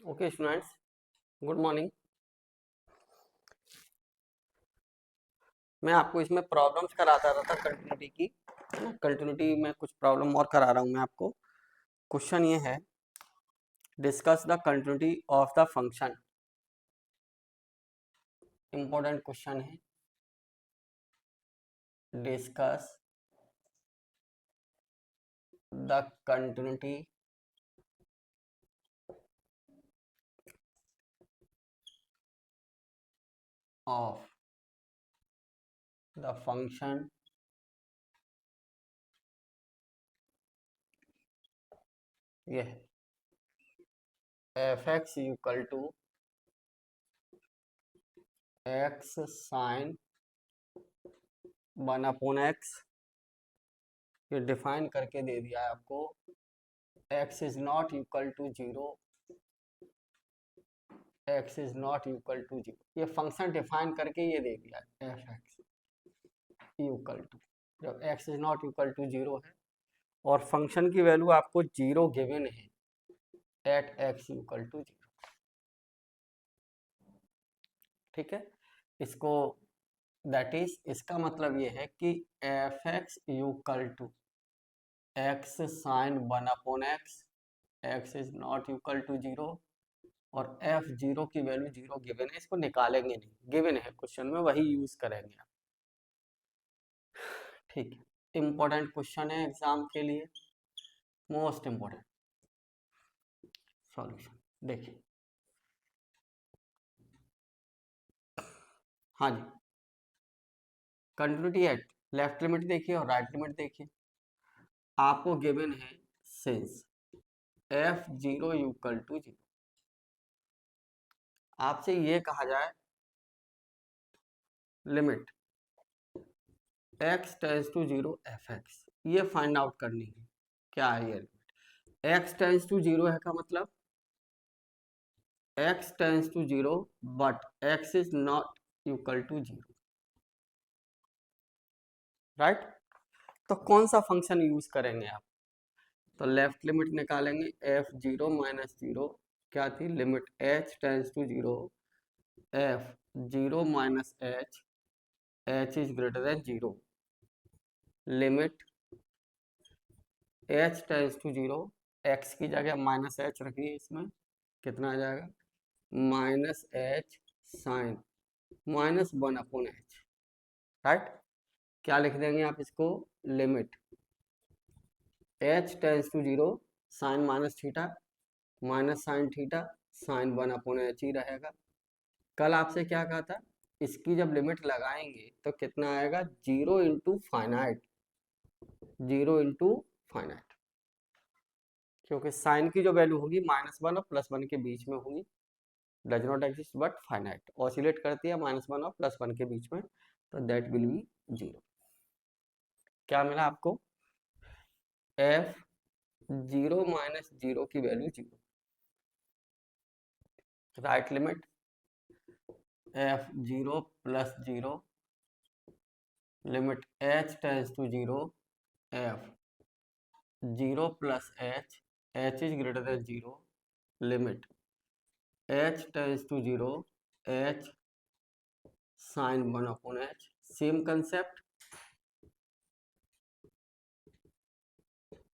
Okay students, good morning. मैं आपको इसमें प्रॉब्लम्स कराता रहा था कंटिन्यूटी की। कंटिन्यूटी में कुछ प्रॉब्लम और करा रहा हूँ मैं आपको। क्वेश्चन ये है, discuss the continuity of the function. Important question है। Discuss the continuity of the function ये है f x equal to x sine 1/x। ये डिफाइन करके दे दिया है आपको। X is not equal to zero, x is not equal to zero. ये फंक्शन डिफाइन करके ये दे दिया है एफ एक्स इक्वल टू, जब x is not equal to zero है और फंक्शन की वैल्यू आपको जीरो गिवन है at x equal to zero. ठीक है, इसको दैट इज इसका मतलब ये है कि F x equal to x sine 1/x, x is not equal to zero और एफ जीरो की वैल्यू जीरो गिवन है। इसको निकालेंगे नहीं, गिवन है क्वेश्चन में, वही यूज करेंगे आप। ठीक है, इंपॉर्टेंट क्वेश्चन है एग्जाम के लिए, मोस्ट इंपॉर्टेंट। सॉल्यूशन देखिए। हाँ जी, कंटिन्यूटी एट लेफ्ट लिमिट देखिए और राइट लिमिट देखिए। आपको गिवन है since f zero equal to zero, आपसे ये कहा जाए limit x tends to zero f x, ये फाइंड आउट करनी है। क्या है ये limit? X tends to zero है का मतलब x tends to zero but x is not equal to zero, right. तो कौन सा फंक्शन यूज करेंगे आप? तो लेफ्ट लिमिट निकालेंगे एफ जीरो माइनस जीरो। क्या थी limit? H tends to zero f zero minus h, h is greater than zero. Limit h tends to zero, x की जगह माइनस एच रखिए, इसमें कितना आ जाएगा? Minus h sine -1/h, right. क्या लिख देंगे आप इसको? Limit h tends to zero sine minus theta minus sine theta sine 1/h ही रहेगा। कल आपसे क्या कहा था? इसकी जब लिमिट लगाएंगे तो कितना आएगा? Zero into finite, zero into finite, क्योंकि साइन की जो वैल्यू होगी -1 और +1 के बीच में होगी। Does not exist but finite, oscillate करती है -1 और +1 के बीच में, तो दैट विल बी जीरो। क्या मिला आपको? एफ जीरो माइनस जीरो की value zero. Right limit f zero plus zero, limit h tends to zero f zero plus h, h is greater than zero. Limit h tends to zero h sine 1/h। Same concept,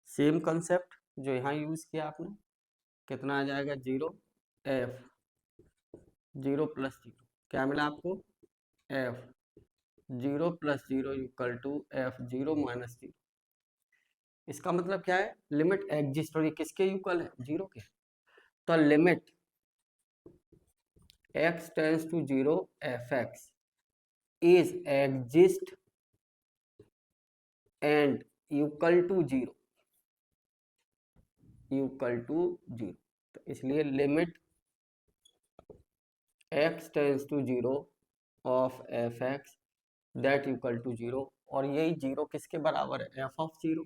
same concept जो यहाँ use किया आपने। कितना आ जाएगा? Zero f zero plus zero. क्या मिला आपको? F zero plus zero equal to f zero minus zero. इसका मतलब क्या है? लिमिट एग्जिस्ट, और ये किसके इक्वल है? जीरो के। तो limit x tends to zero f x is exist and equal to zero, equal to zero. तो इसलिए limit x tends to zero of f x that equal to zero, और यही जीरो किसके बराबर है? F of zero.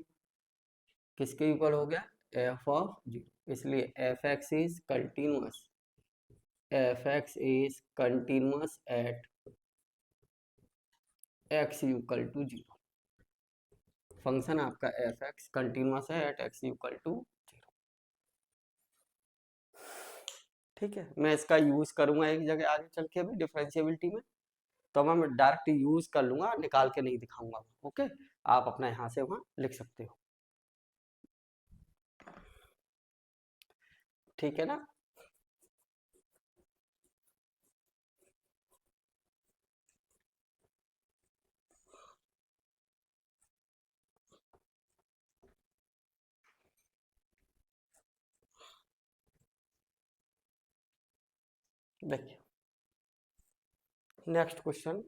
किसके equal हो गया? F of zero. इसलिए f x is continuous, f x is continuous at x equal to zero. Function आपका एफ एक्स कंटिन्यूअस है at x equal to zero. ठीक है, मैं इसका यूज करूंगा एक जगह आगे चल के अभी डिफरेंशिएबिलिटी में, तो मैं डायरेक्ट यूज कर लूंगा, निकाल के नहीं दिखाऊंगा। ओके, आप अपना यहाँ से वहाँ लिख सकते हो, ठीक है ना। देखिए नेक्स्ट क्वेश्चन,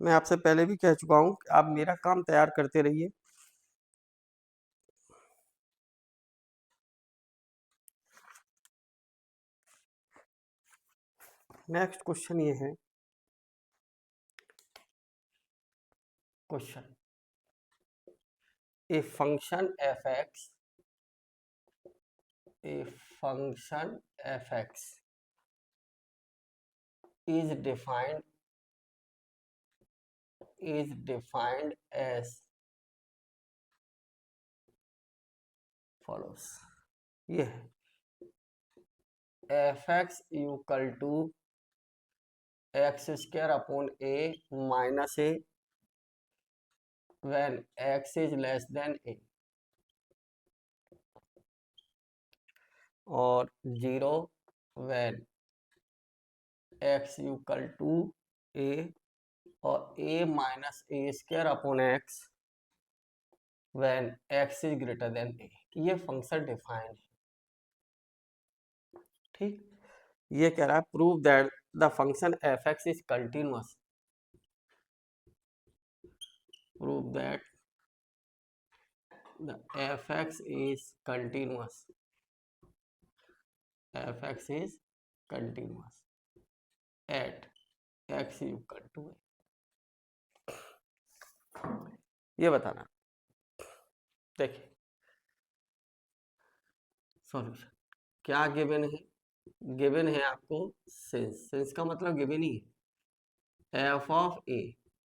मैं आपसे पहले भी कह चुका हूं कि आप मेरा काम तैयार करते रहिए। नेक्स्ट क्वेश्चन ये है, question a function f x is defined as follows। ये है f x equal to x square upon a minus a when x is less than a, और 0 when x equal to a, और a minus a square upon x when x is greater than a. ये function define है, ठीक। ये कह रहा है prove that the function f x is continuous, prove that the fx is continuous, fx is continuous at x equal to a। ये बताना। देखिए सॉल्यूशन क्या गिवन है, गिवन है आपको सिंस, सिंस का मतलब गिवन ही है f of a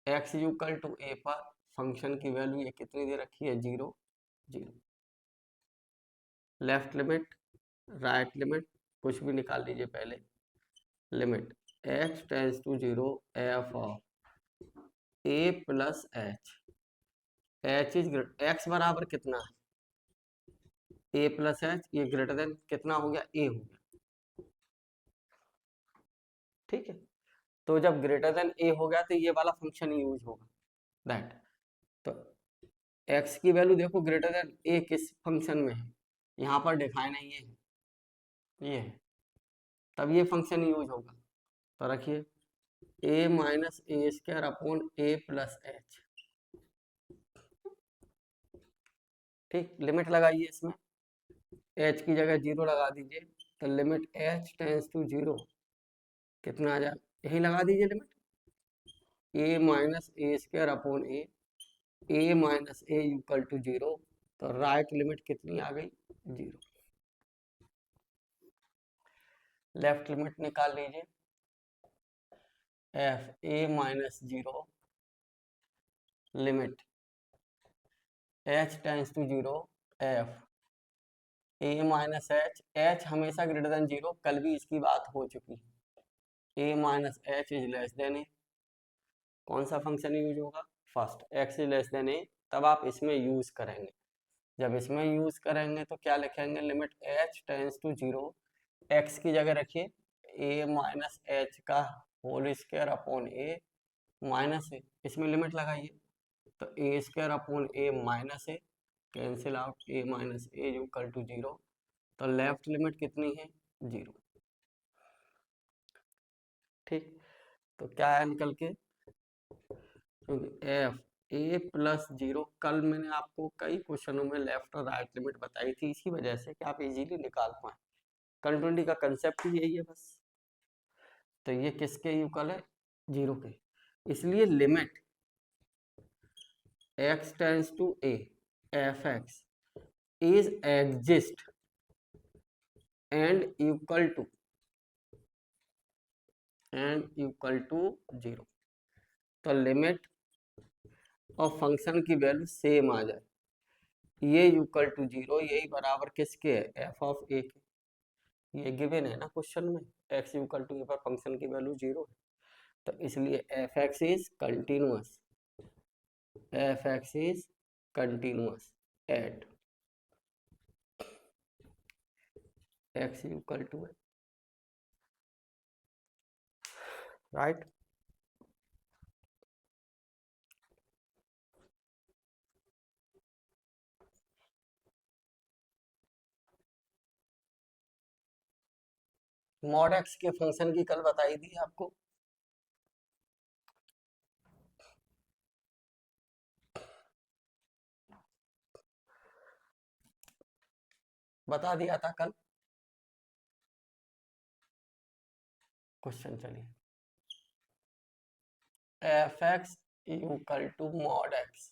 x equal to a पर फंक्शन की वैल्यू ये कितनी दे रखी है, 0 0। लेफ्ट लिमिट राइट लिमिट कुछ भी निकाल लीजिए पहले, limit x tends to 0 f of a plus h is x बराबर कितना है, ए प्लस एच, ये ग्रेटर देन कितना हो गया, ए हो गया, ठीक है। तो जब ग्रेटर देन ए हो गया तो ये वाला फंक्शन यूज होगा दैट। तो एक्स की वैल्यू देखो ग्रेटर देन ए किस फंक्शन में है, यहाँ पर डिफाइन है ये है, तब ये फंक्शन यूज होगा। तो रखिए a minus a square upon A plus H, ठीक। लिमिट लगाइए इसमें, एच की जगह 0 लगा दीजिए, तो लिमिट एच टेंस टू 0 कितना आ जाए, यही लगा दीजिए limit a minus a square upon a minus a equal to 0। तो राइट लिमिट कितनी आ गई, 0। लेफ्ट लिमिट निकाल लीजिए, f a minus 0 limit h tends to 0 f a minus h हमेशा ग्रेटर देन 0, कल भी इसकी बात हो चुकी है। A minus h is less than a, कौन सा फंक्शन यूज होगा, first, x is less than a, तब आप इसमें यूज करेंगे। जब इसमें यूज करेंगे तो क्या लिखेंगे, limit h tends to 0, x की जगह रखिए ए माइनस एच का whole square upon a minus a, इसमें लिमिट लगाइए, तो a square upon a minus a cancel out, a minus a equal to 0। तो लेफ्ट लिमिट कितनी है, 0, ठीक। तो क्या है निकल के, क्योंकि एफ ए प्लस 0, कल मैंने आपको कई क्वेश्चनों में लेफ्ट और राइट लिमिट बताई थी, इसी वजह से कि आप इजीली निकाल पाए। कंटिन्यूटी का कंसेप्ट ही यही है बस। तो ये किसके इक्वल है, 0 के, इसलिए limit x tends to a f x is exist and equal to 0। तो लिमिट और फंक्शन की वैल्यू सेम आ जाए, ये इक्वल टू 0, यही बराबर किसके है, एफ ऑफ ए के। ये गिवन है ना क्वेश्चन में, एक्स इक्वल टू ए पर फंक्शन की वैल्यू 0 है, तो इसलिए f x is continuous, f x is continuous at x equal to है, राइट। मॉड एक्स के फंक्शन की कल बताई थी आपको, बता दिया था कल। क्वेश्चन चलिए, f x equal to mod x,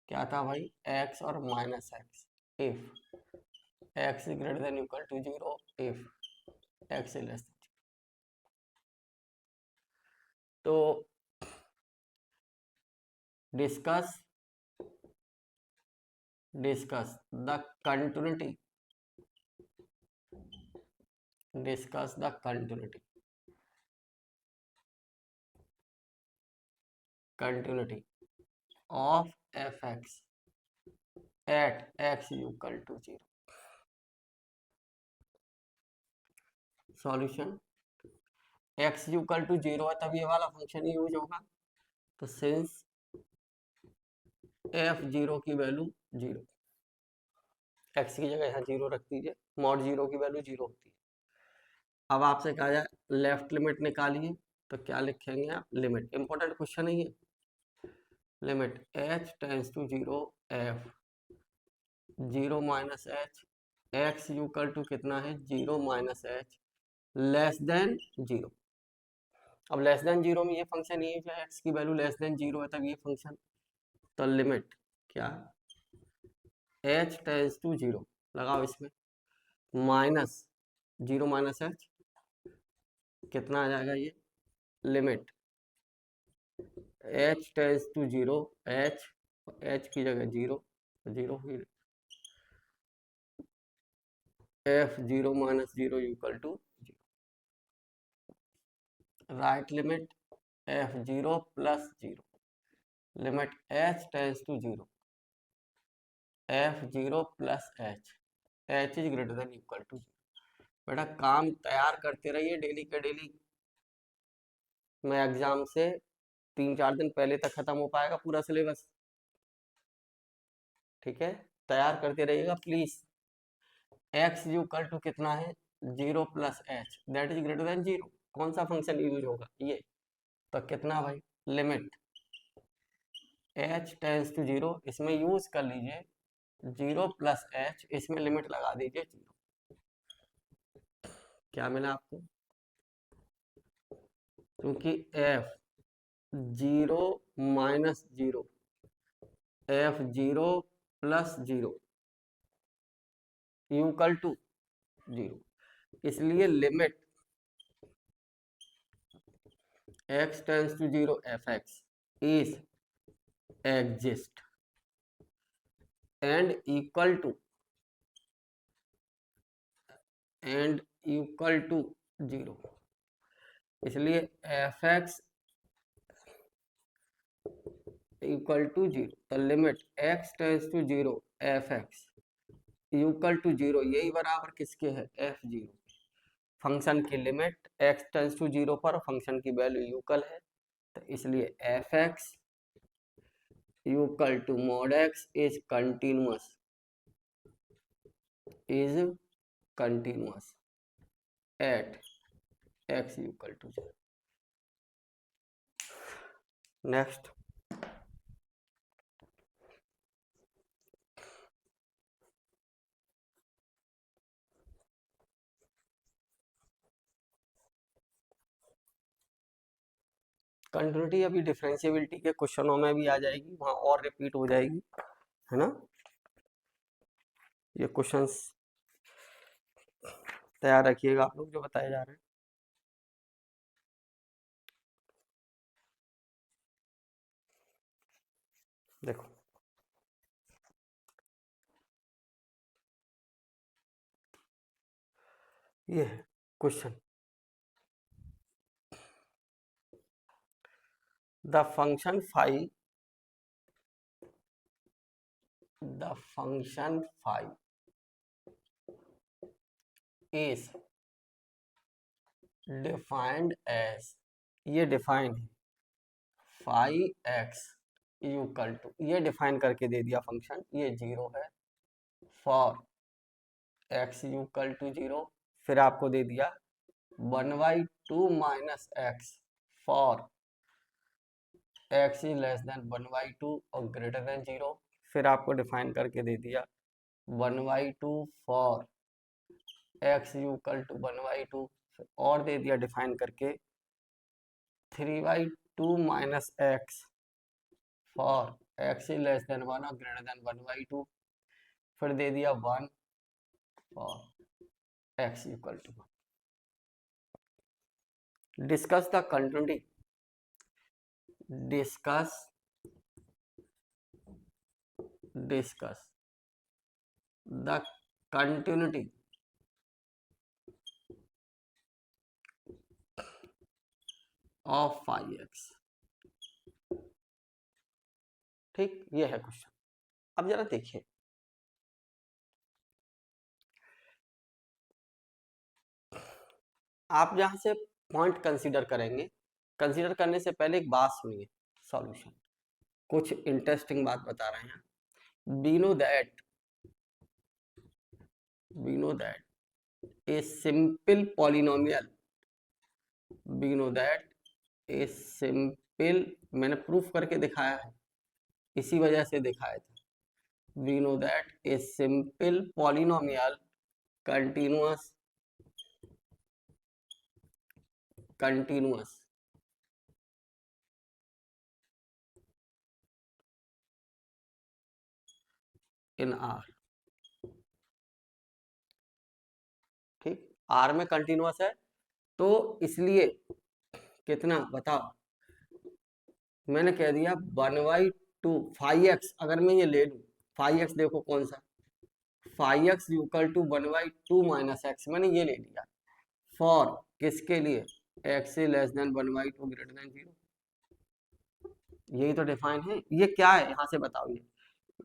क्या था भाई, एक्स और minus x, if x is greater than equal to 0, if x is less. तो discuss the continuity, discuss the continuity of fx at x equal to 0। Solution, x equal to 0 है तब ये वाला function use होगा, तो since f 0 की value 0, x की जगह यहाँ 0 रख दीजिए, मॉड 0 की वैल्यू 0 होती है। अब आपसे कहा जाए लेफ्ट लिमिट निकालिए, तो क्या लिखेंगे आप, लिमिट, इंपॉर्टेंट क्वेश्चन है ये, limit h tense to 0 f 0 minus h, x equal to कितना है 0 माइनस एच, लेस देन 0। अब लेस देन 0 में ये फंक्शन ये है, एक्स की वैल्यू लेस देन 0 है तब ये फंक्शन, तो लिमिट क्या, h टेंस टू 0 लगाओ इसमें, माइनस 0 माइनस एच, कितना आ जाएगा ये, limit h tense to 0, h की जगह 0, 0 ही, f 0 minus 0 equal to 0, right limit f 0 plus 0, limit h tense to 0, f 0 plus h is greater than equal to 0। बेटा काम तैयार करते रहिए डेली के डेली, मैं एग्जाम से 3-4 दिन पहले तक खत्म हो पाएगा पूरा सिलेबस, ठीक है, तैयार करते रहिएगा प्लीज। x इक्वल टू कितना है 0 plus h, that is greater than 0, कौन सा फंक्शन यूज होगा ये, तो कितना भाई, लिमिट h टेंस टू 0, इसमें यूज कर लीजिए 0 प्लस h, इसमें लिमिट लगा दीजिए 0, क्या मिला आपको, क्योंकि f 0 minus 0, f 0 plus 0 equal to 0, इसलिए limit x tends to 0 f x is exist and equal to 0, इसलिए एफ एक्स इक्वल टू 0, तो limit x tends to 0 f x equal to 0, यही बराबर किसके है, f 0, फंक्शन की limit x tends to 0 पर function की वैल्यू इक्वल है, तो इसलिए f x equal to mod x is continuous, at x equal to 0। Next, continuity अभी डिफरेंशिएबिलिटी के क्वेश्चनों में भी आ जाएगी, वहां और रिपीट हो जाएगी, है ना, ये क्वेश्चंस तैयार रखिएगा आप लोग जो बताए जा रहे हैं। देखो ये है question. The function phi is defined as, ये डिफाइन है, फाई एक्स इक्वल टू, ये डिफाइन करके दे दिया फंक्शन, ये 0 है फॉर एक्स इक्वल टू 0, फिर आपको दे दिया 1/2 minus x for x is less than 1/2 और ग्रेटर देन 0, फिर आपको डिफाइन करके दे दिया 1/2 फॉर एक्स इक्वल टू 1/2, और दे दिया डिफाइन करके 3/2 minus x for x is less than 1 और ग्रेटर देन 1/2, फिर दे दिया 1 for x equal to 1। Discuss the continuity, discuss the continuity of phi x. ठीक, ये है क्वेश्चन। अब जरा देखिए, आप जहां से पॉइंट कंसीडर करेंगे, कंसीडर करने से पहले एक बात सुनिए, सॉल्यूशन, कुछ इंटरेस्टिंग बात बता रहे हैं। we know that a simple polynomial, मैंने प्रूफ करके दिखाया है, इसी वजह से दिखाया था। we know that a simple polynomial continuous in R। ठीक, R में कंटिन्यूअस है, तो इसलिए कितना बताओ, मैंने कह दिया 1/2 फाई एक्स, अगर मैं ये ले लूं फाई एक्स, देखो कौन सा, phi x equal to 1/2 minus x, मैंने ये ले लिया फॉर किसके लिए, x is less than 1/2 greater than 0, यही तो डिफाइन है। ये क्या है यहां से बताओ,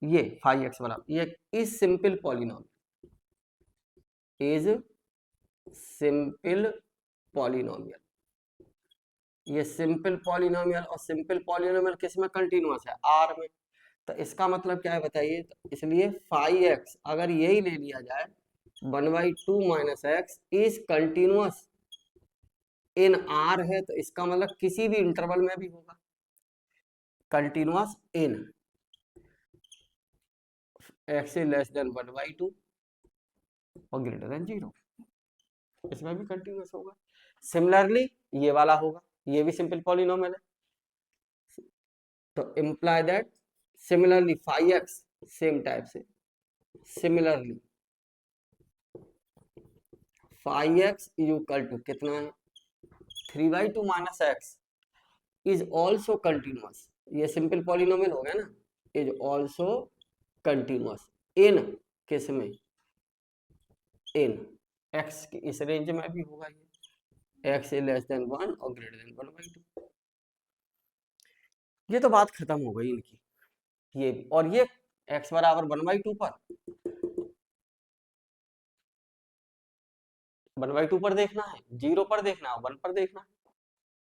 ये फाई एक्स वाला, ये is simple polynomial, is simple polynomial, ये सिंपल पॉलिनोमियल, और सिंपल पॉलिनोमियल किस में कंटिन्यूअस है, आर में, तो इसका मतलब क्या है बताइए, तो इसलिए फाई एक्स अगर यही ले लिया जाए 1/2 minus x is continuous in are है, तो इसका मतलब किसी भी इंटरवल में भी होगा continuous in x is less than 1/2 और ग्रेटर देन 0, इसमें भी कंटिन्यूअस होगा। सिमिलरली ये वाला होगा, ये भी सिंपल पॉलिनोमियल है, तो imply that similarly phi x same type से, similarly phi x equal to कितना है 3/2 minus x is also continuous, ये सिंपल पॉलिनोमियल हो गया ना, इज ऑल्सो कंटिन्यूअस इन किस में, इन एक्स की इस रेंज में भी होगा, ये एक्स इज लेस देन 1 और ग्रेटर देन 1/2। ये तो बात खत्म हो गई इनकी, ये और ये x बराबर 1/2 पर, 1/2 पर देखना है, 0 पर देखना है, 1 पर देखना है,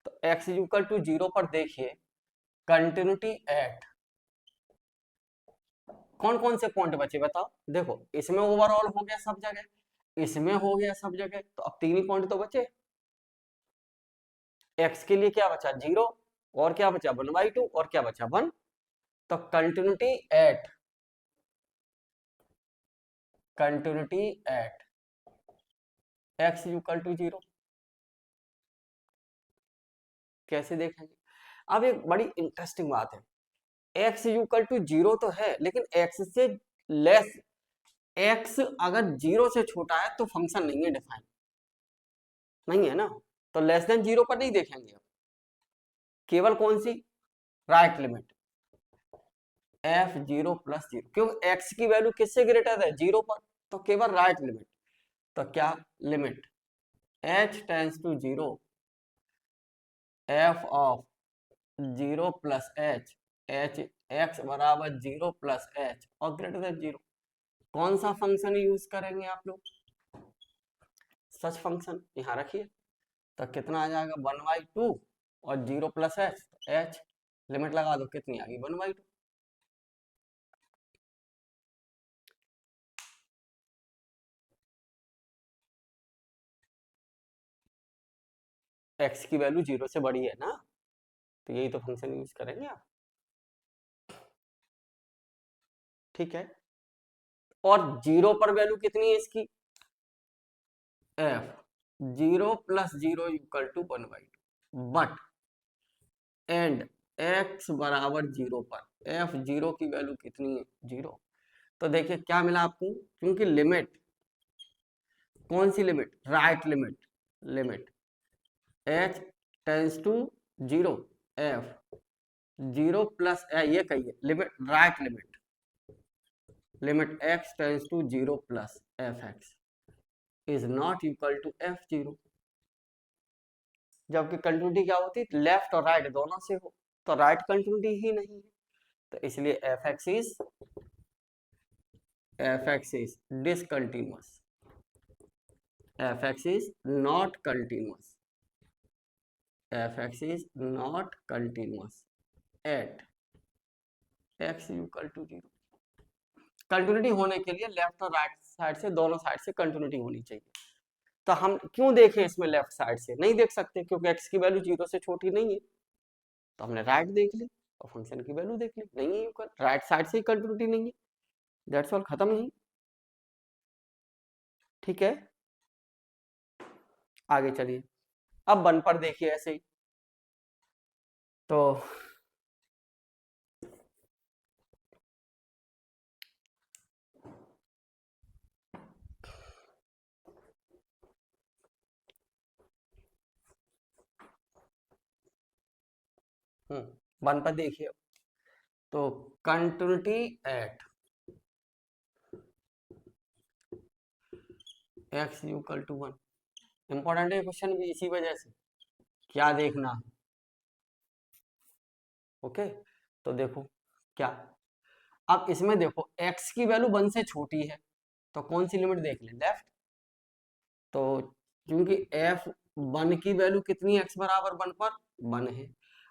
तो x इक्वल टू 0 पर देखिए कंटिन्यूटी एट, कौन कौन से पॉइंट बचे बताओ, देखो इसमें ओवरऑल हो गया सब जगह, इसमें हो गया सब जगह, तो अब 3 ही पॉइंट तो बचे, x के लिए क्या बचा 0, और क्या बचा 1/2, और क्या बचा 1, तो continuity at x equal to 0, कैसे देखेंगे। अब एक बड़ी इंटरेस्टिंग बात है, x इक्वल टू 0 तो है, लेकिन x से लेस, x अगर 0 से छोटा है तो फंक्शन नहीं है डिफाइन, नहीं है ना, तो लेस देन 0 पर नहीं देखेंगे, केवल कौन सी, राइट लिमिट f0 प्लस 0, क्योंकि x की वैल्यू किससे ग्रेटर है 0 पर, तो केवल राइट लिमिट, तो क्या limit h tense to zero f of 0 plus h h x बराबर 0 प्लस एच और ग्रेटर देन 0, कौन सा फंक्शन यूज करेंगे आप लोग? सच फंक्शन यहाँ रखिए, तो कितना आ जाएगा 1/2 और 0 प्लस एच, एच लिमिट लगा दो, कितनी आ गई 1/2। एक्स की वैल्यू 0 से बड़ी है ना, तो यही तो फंक्शन यूज करेंगे आप, ठीक है। और 0 पर वैल्यू कितनी है इसकी, f 0 plus 0 equal to 1/2, but and x बराबर 0 पर एफ 0 की वैल्यू कितनी है 0। तो देखिए क्या मिला आपको, क्योंकि लिमिट, कौन सी limit, right limit, limit h tends to 0 f 0 plus ये कहिए limit, right limit, limit x tends to 0 plus f x is not equal to f 0, जबकि कंटिन्यूटी क्या होती है, लेफ्ट और राइट दोनों से हो, तो राइट कंटिन्यूटी ही नहीं है, तो इसलिए f x is discontinuous, f x is not continuous, f x is not continuous at x equal to 0। Continuity होने के लिए लेफ्ट और राइट साइड से, दोनों साइड से कंटिन्यूटी होनी चाहिए। तो हम क्यों देखें इसमें लेफ्ट साइड से, नहीं देख सकते क्योंकि x की वैल्यू 0 से छोटी नहीं है, तो हमने राइट देख ली और फंक्शन की वैल्यू देख ली, नहीं है इक्वल, राइट साइड से ही कंटिन्यूटी नहीं है, दैट्स ऑल, खत्म ही, ठीक है। आगे चलिए, अब 1 पर देखिए ऐसे ही, तो वन पर देखिए, तो continuity at x equal to 1, important है क्वेश्चन भी इसी वजह से, क्या देखना है, ओके। तो देखो क्या, अब इसमें देखो x की वैल्यू 1 से छोटी है, तो कौन सी लिमिट देख ले, लेफ्ट, तो क्योंकि f 1 की वैल्यू कितनी है, x बराबर 1 पर 1 है,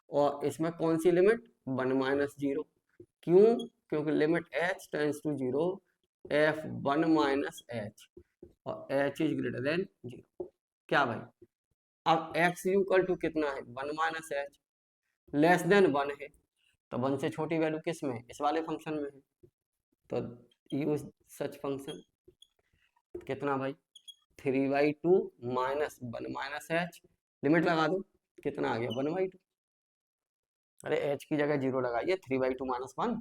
और इसमें कौन सी लिमिट 1 माइनस 0, क्यों, क्योंकि limit h tense to 0 f 1 minus h और h इज ग्रेटर देन 0, क्या भाई, अब x इक्वल टू कितना है 1 माइनस h, लेस देन 1 है, तो 1 से छोटी वैल्यू किस में है, इस वाले फंक्शन में है, तो यूज सच फंक्शन, कितना भाई 3/2 माइनस 1 माइनस एच, लिमिट लगा दो, कितना आ गया 1/2, अरे h की जगह 0 लगाइए, 3/2 माइनस 1,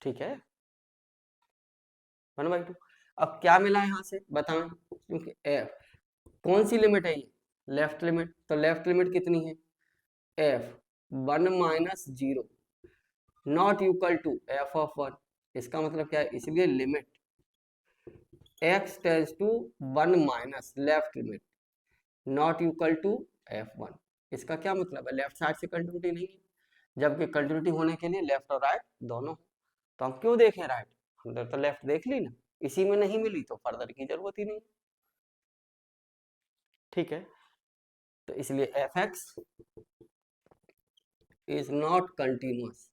ठीक है 1/2। अब क्या मिला यहाँ से बताएं, क्योंकि f कौन सी लिमिट है ये, लेफ्ट लिमिट, तो लेफ्ट लिमिट कितनी है, f 1 minus 0 not equal to f of 1, इसका मतलब क्या है, इसलिए limit x tends to 1 minus left limit not equal to f1, इसका क्या मतलब है, लेफ्ट साइड से कंटिन्यूटी नहीं है, जबकि कंटिन्यूटी होने के लिए लेफ्ट और राइट दोनों, तो हम क्यों देखें राइट, हमने तो लेफ्ट देख ली ना, इसी में नहीं मिली तो फर्दर की जरूरत ही नहीं, ठीक है। तो इसलिए f x is not continuous,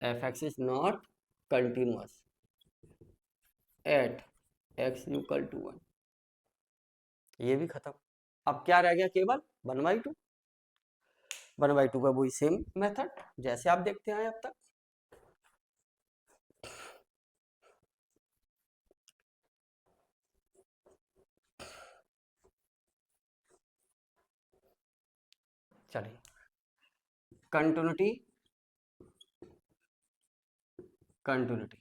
f x is not continuous at x equal to 1, ये भी खत्म। अब क्या रह गया, केवल 1/2, 1/2 का वही सेम मेथड जैसे आप देखते आए अब तक, चलिए continuity, continuity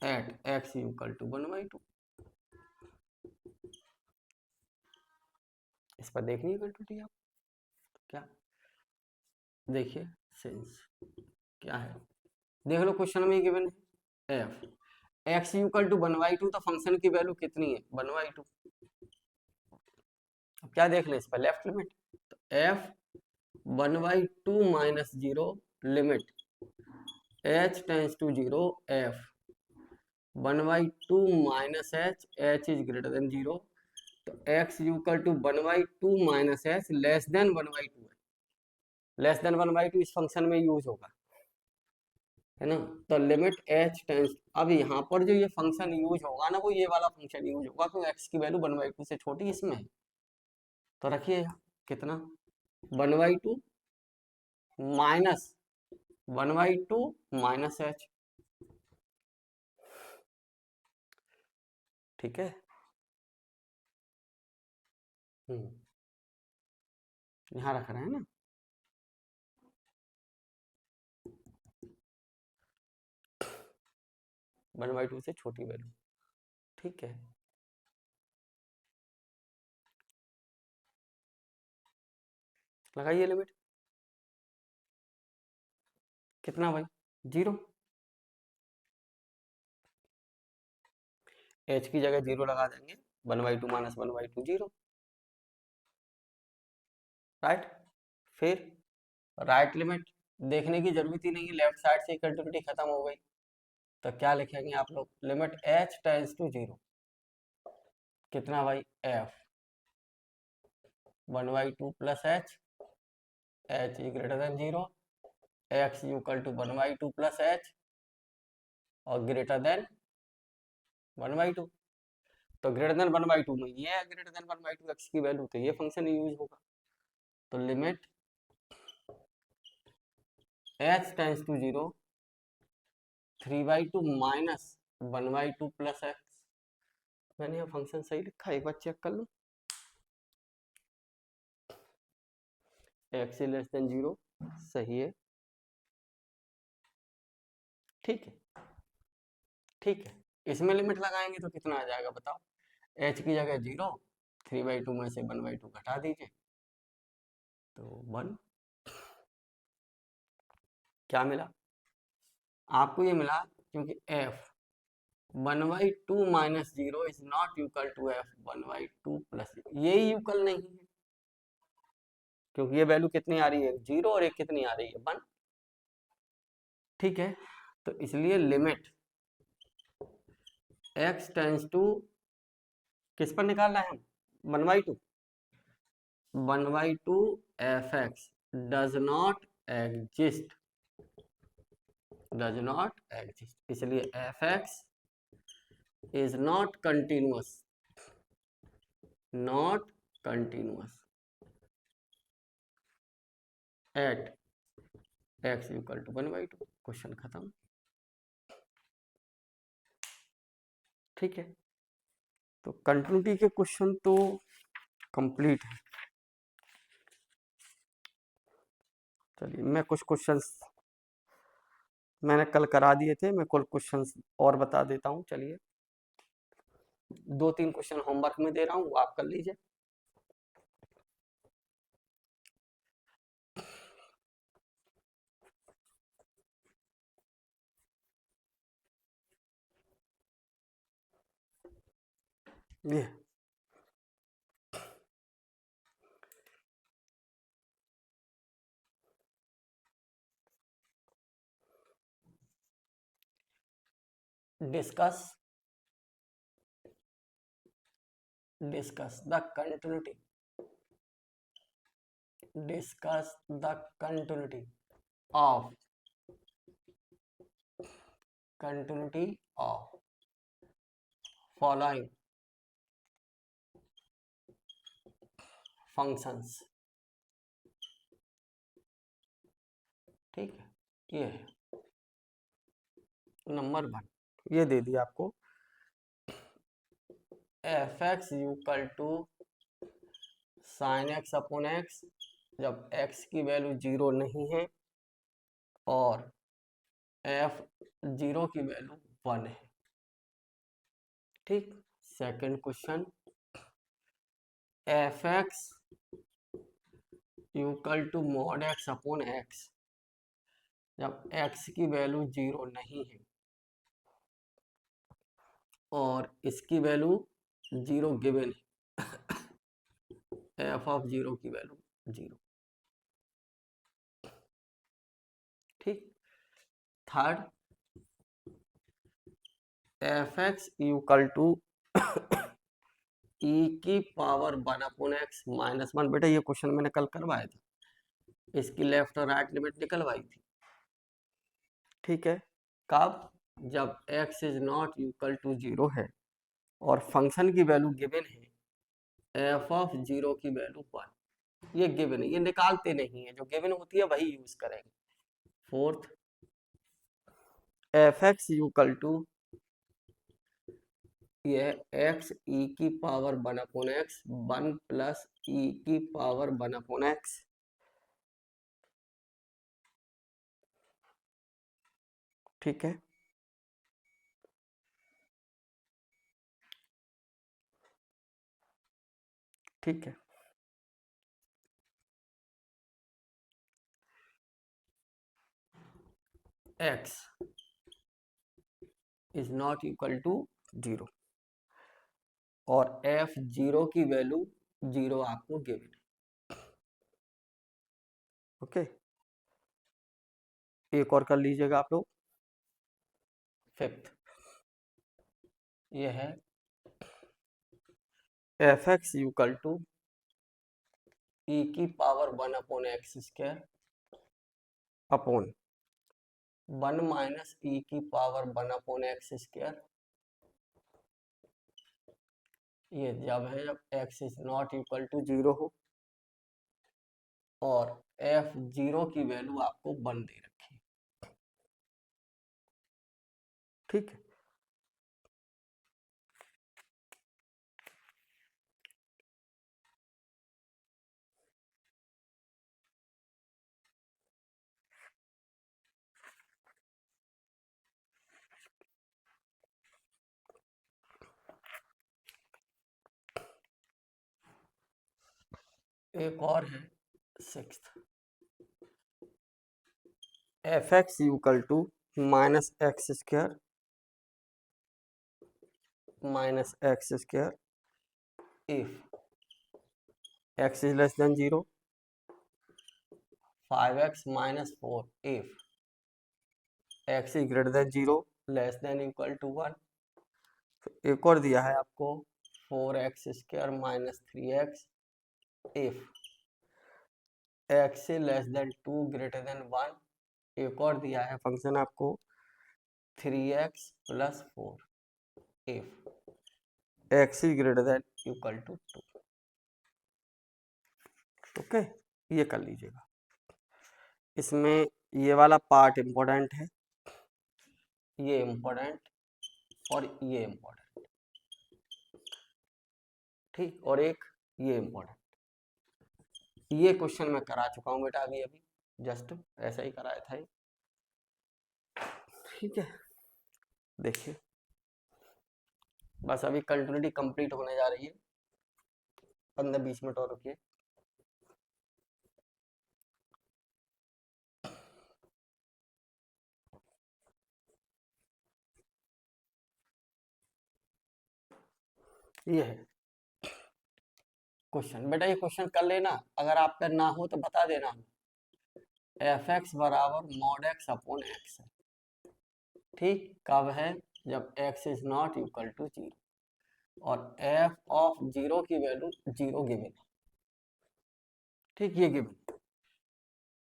at x equal to 1/2, इस पर देखनी है कंटिन्यूटी आप, क्या देखिए सेंस क्या है, देख लो क्वेश्चन में गिवन है एफ एक्स इक्वल टू 1/2, तो फंक्शन की वैल्यू कितनी है 1/2। अब क्या देख लें इस पर लेफ्ट लिमिट, तो f 1/2 minus 0 limit h tense to 0 f 1/2 minus h is greater than 0, तो x equal to 1/2 minus h less than 1/2 है। लेस देन 1/2 इस फंक्शन में यूज होगा, है ना। तो लिमिट h टेंस, अब यहाँ पर जो ये फंक्शन यूज होगा ना, वो ये वाला फंक्शन यूज होगा, तो x की वैल्यू 1/2 से छोटी इसमें है। तो रखिए कितना 1/2 माइनस 1/2 माइनस h, ठीक है। यहाँ रख रहे हैं ना, वन बाई टू से छोटी वैल्यू, ठीक है। लगाइए लिमिट, कितना भाई 0, h की जगह 0 लगा देंगे, 1/2 माइनस 1/2 0, राइट। फिर राइट लिमिट देखने की जरूरत ही नहीं, लेफ्ट साइड से कंटिन्यूटी खत्म हो गई, तो क्या लिखेंगे आप लोग, लिमिट h टेंस टू 0, कितना भाई f 1/2 plus h is greater than 0, x equal to 1/2 plus h और ग्रेटर देन 1/2, तो ग्रेटर देन 1/2 में ये है ग्रेटर देन 1/2 x की वैल्यू, तो ये फंक्शन यूज होगा। तो limit h tense to 0 3/2 minus 1/2 plus x, मैंने यहाँ फंक्शन सही लिखा है, एक बार चेक कर लो, x लेस देन 0 सही है, ठीक है, ठीक है। इसमें लिमिट लगाएंगे तो कितना आ जाएगा बताओ, h की जगह 0, 3/2 में से 1/2 घटा दीजिए, तो 1, क्या मिला आपको, ये मिला क्योंकि f 1/2 minus 0 is not equal to f 1/2 plus, ये इक्वल नहीं है, क्योंकि ये वैल्यू कितनी आ रही है 0 और एक कितनी आ रही है 1, ठीक है। तो इसलिए लिमिट x टेंस टू, किस पर निकालना है हम 1/2, 1/2 fx does not exist, does not exist, इसलिए fx is not continuous, not continuous at x equal to 1/2, question खत्म, ठीक है। तो कंटिन्यूटी के क्वेश्चन तो कंप्लीट है। चलिए मैं कुछ क्वेश्चंस मैंने कल करा दिए थे, मैं कुछ क्वेश्चंस और बता देता हूँ, चलिए 2-3 क्वेश्चन होमवर्क में दे रहा हूँ, वो आप कर लीजिए। ये discuss the continuity, discuss the continuity of following functions, ठीक है। ये है नंबर 1, ये दे दिया आपको, f x equal to sine x upon x, जब x की वैल्यू 0 नहीं है और f 0 की वैल्यू 1 है, ठीक। Second question, f x equal to mod x upon x, जब x की वैल्यू 0 नहीं है और इसकी वैल्यू 0 गिवन है, एफ ऑफ 0 की वैल्यू 0। ठीक। Third, f x equal to e की पावर 1/x -1। बेटा ये क्वेश्चन मैंने कल करवाया था, इसकी लेफ्ट और राइट लिमिट निकलवाई थी। ठीक है, कब? जब x is not equal to 0 है और फंक्शन की वैल्यू गिवन है एफ ऑफ 0 की वैल्यू 1। ये गिवन है, ये निकालते नहीं है, जो गिवन होती है वही यूज करेंगे। Fourth, f x equal to ये x e की पावर 1/x 1 प्लस e की पावर 1/x। ठीक है, ठीक है। x is not equal to 0 और f 0 की वैल्यू 0 आपको गिवन है। ओके, एक और कर लीजिएगा आप लोग। फिफ्थ, ये है f x equal to e की पावर 1/x² अपॉन 1 माइनस ई की पावर 1/x²। ये जब है जब x is not equal to 0 हो और f 0 की वैल्यू आपको 1 दे रखी है। ठीक है, एक और है sixth, f x equal to -x² if x is less than 0, 5x - 4 if x is greater than 0 less than equal to 1। एक और दिया है आपको 4x² - 3x if x less than 2 greater than 1। एक और दिया है फंक्शन आपको 3x + 4 if x is greater than equal to 2। Okay, ये कर लीजिएगा। इसमें ये वाला पार्ट इंपॉर्टेंट है, ये इंपॉर्टेंट और ये इंपॉर्टेंट। ठीक, और एक ये इंपॉर्टेंट। ये क्वेश्चन मैं करा चुका हूँ बेटा अभी अभी, जस्ट ऐसा ही कराया था ये। ठीक है, देखिए बस अभी कंटिन्यूटी कंप्लीट होने जा रही है, 15-20 मिनट और रुकिए। ये है क्वेश्चन, बेटा ये क्वेश्चन कर लेना, अगर आप पे ना हो तो बता देना। एफ एक्स बराबर मॉड x अपॉन x है। ठीक, कब है? जब x is not equal to 0 और f ऑफ 0 की वैल्यू 0 गिवन है। ठीक, ये गिवन।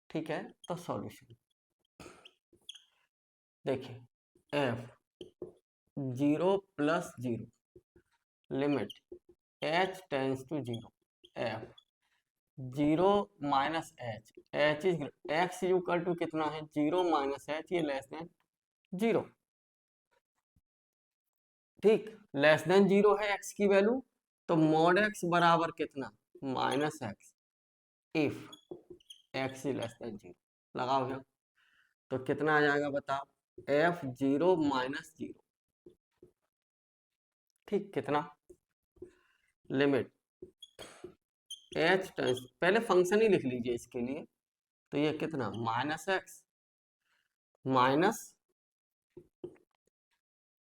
ठीक है, तो सॉल्यूशन देखिए f 0 + 0 limit h tense to 0 f 0 minus h h is x equal to कितना है 0 माइनस h, ये लेस देन 0। ठीक, लेस देन 0 है x की वैल्यू, तो मॉड x बराबर कितना -x if x is less than 0। लगाओ यहाँ, तो कितना आ जाएगा बताओ, f 0 - 0। ठीक, कितना लिमिट h टेंस, पहले फंक्शन ही लिख लीजिए इसके लिए, तो ये कितना -x माइनस,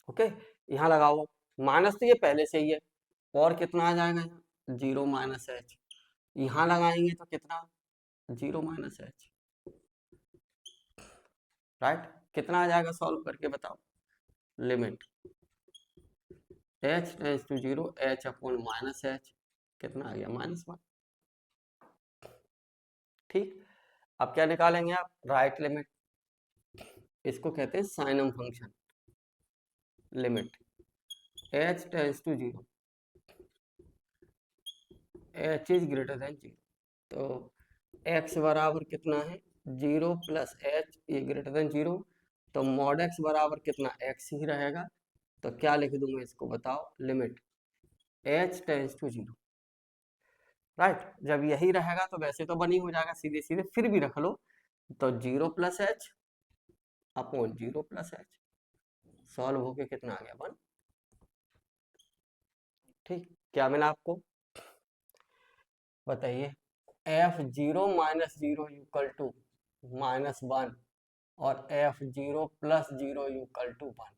ओके यहाँ लगाओ माइनस तो ये पहले से ही है, और कितना आ जाएगा यहाँ 0 माइनस एच, यहाँ लगाएंगे तो कितना 0 माइनस एच, राइट। कितना आ जाएगा सॉल्व करके बताओ। Limit h tends to 0 h upon minus h, कितना आ गया -1। ठीक, अब क्या निकालेंगे आप, राइट लिमिट, इसको कहते हैं signum function. Limit h tends to 0 h is greater than 0, तो x बराबर कितना है 0 प्लस एच, ये ग्रेटर देन 0, तो मॉड x बराबर कितना x ही रहेगा। तो क्या लिख दूं मैं इसको बताओ, limit h tense to 0, right. जब यही रहेगा तो वैसे तो बनी हो जाएगा सीधे सीधे, फिर भी रख लो, तो 0 plus H upon 0 plus H, solve होके कितना आ गया 1। ठीक, क्या मिला आपको बताइए। f0 माइनस 0 इक्वल टू -1 और f0 plus 0 equal to 1,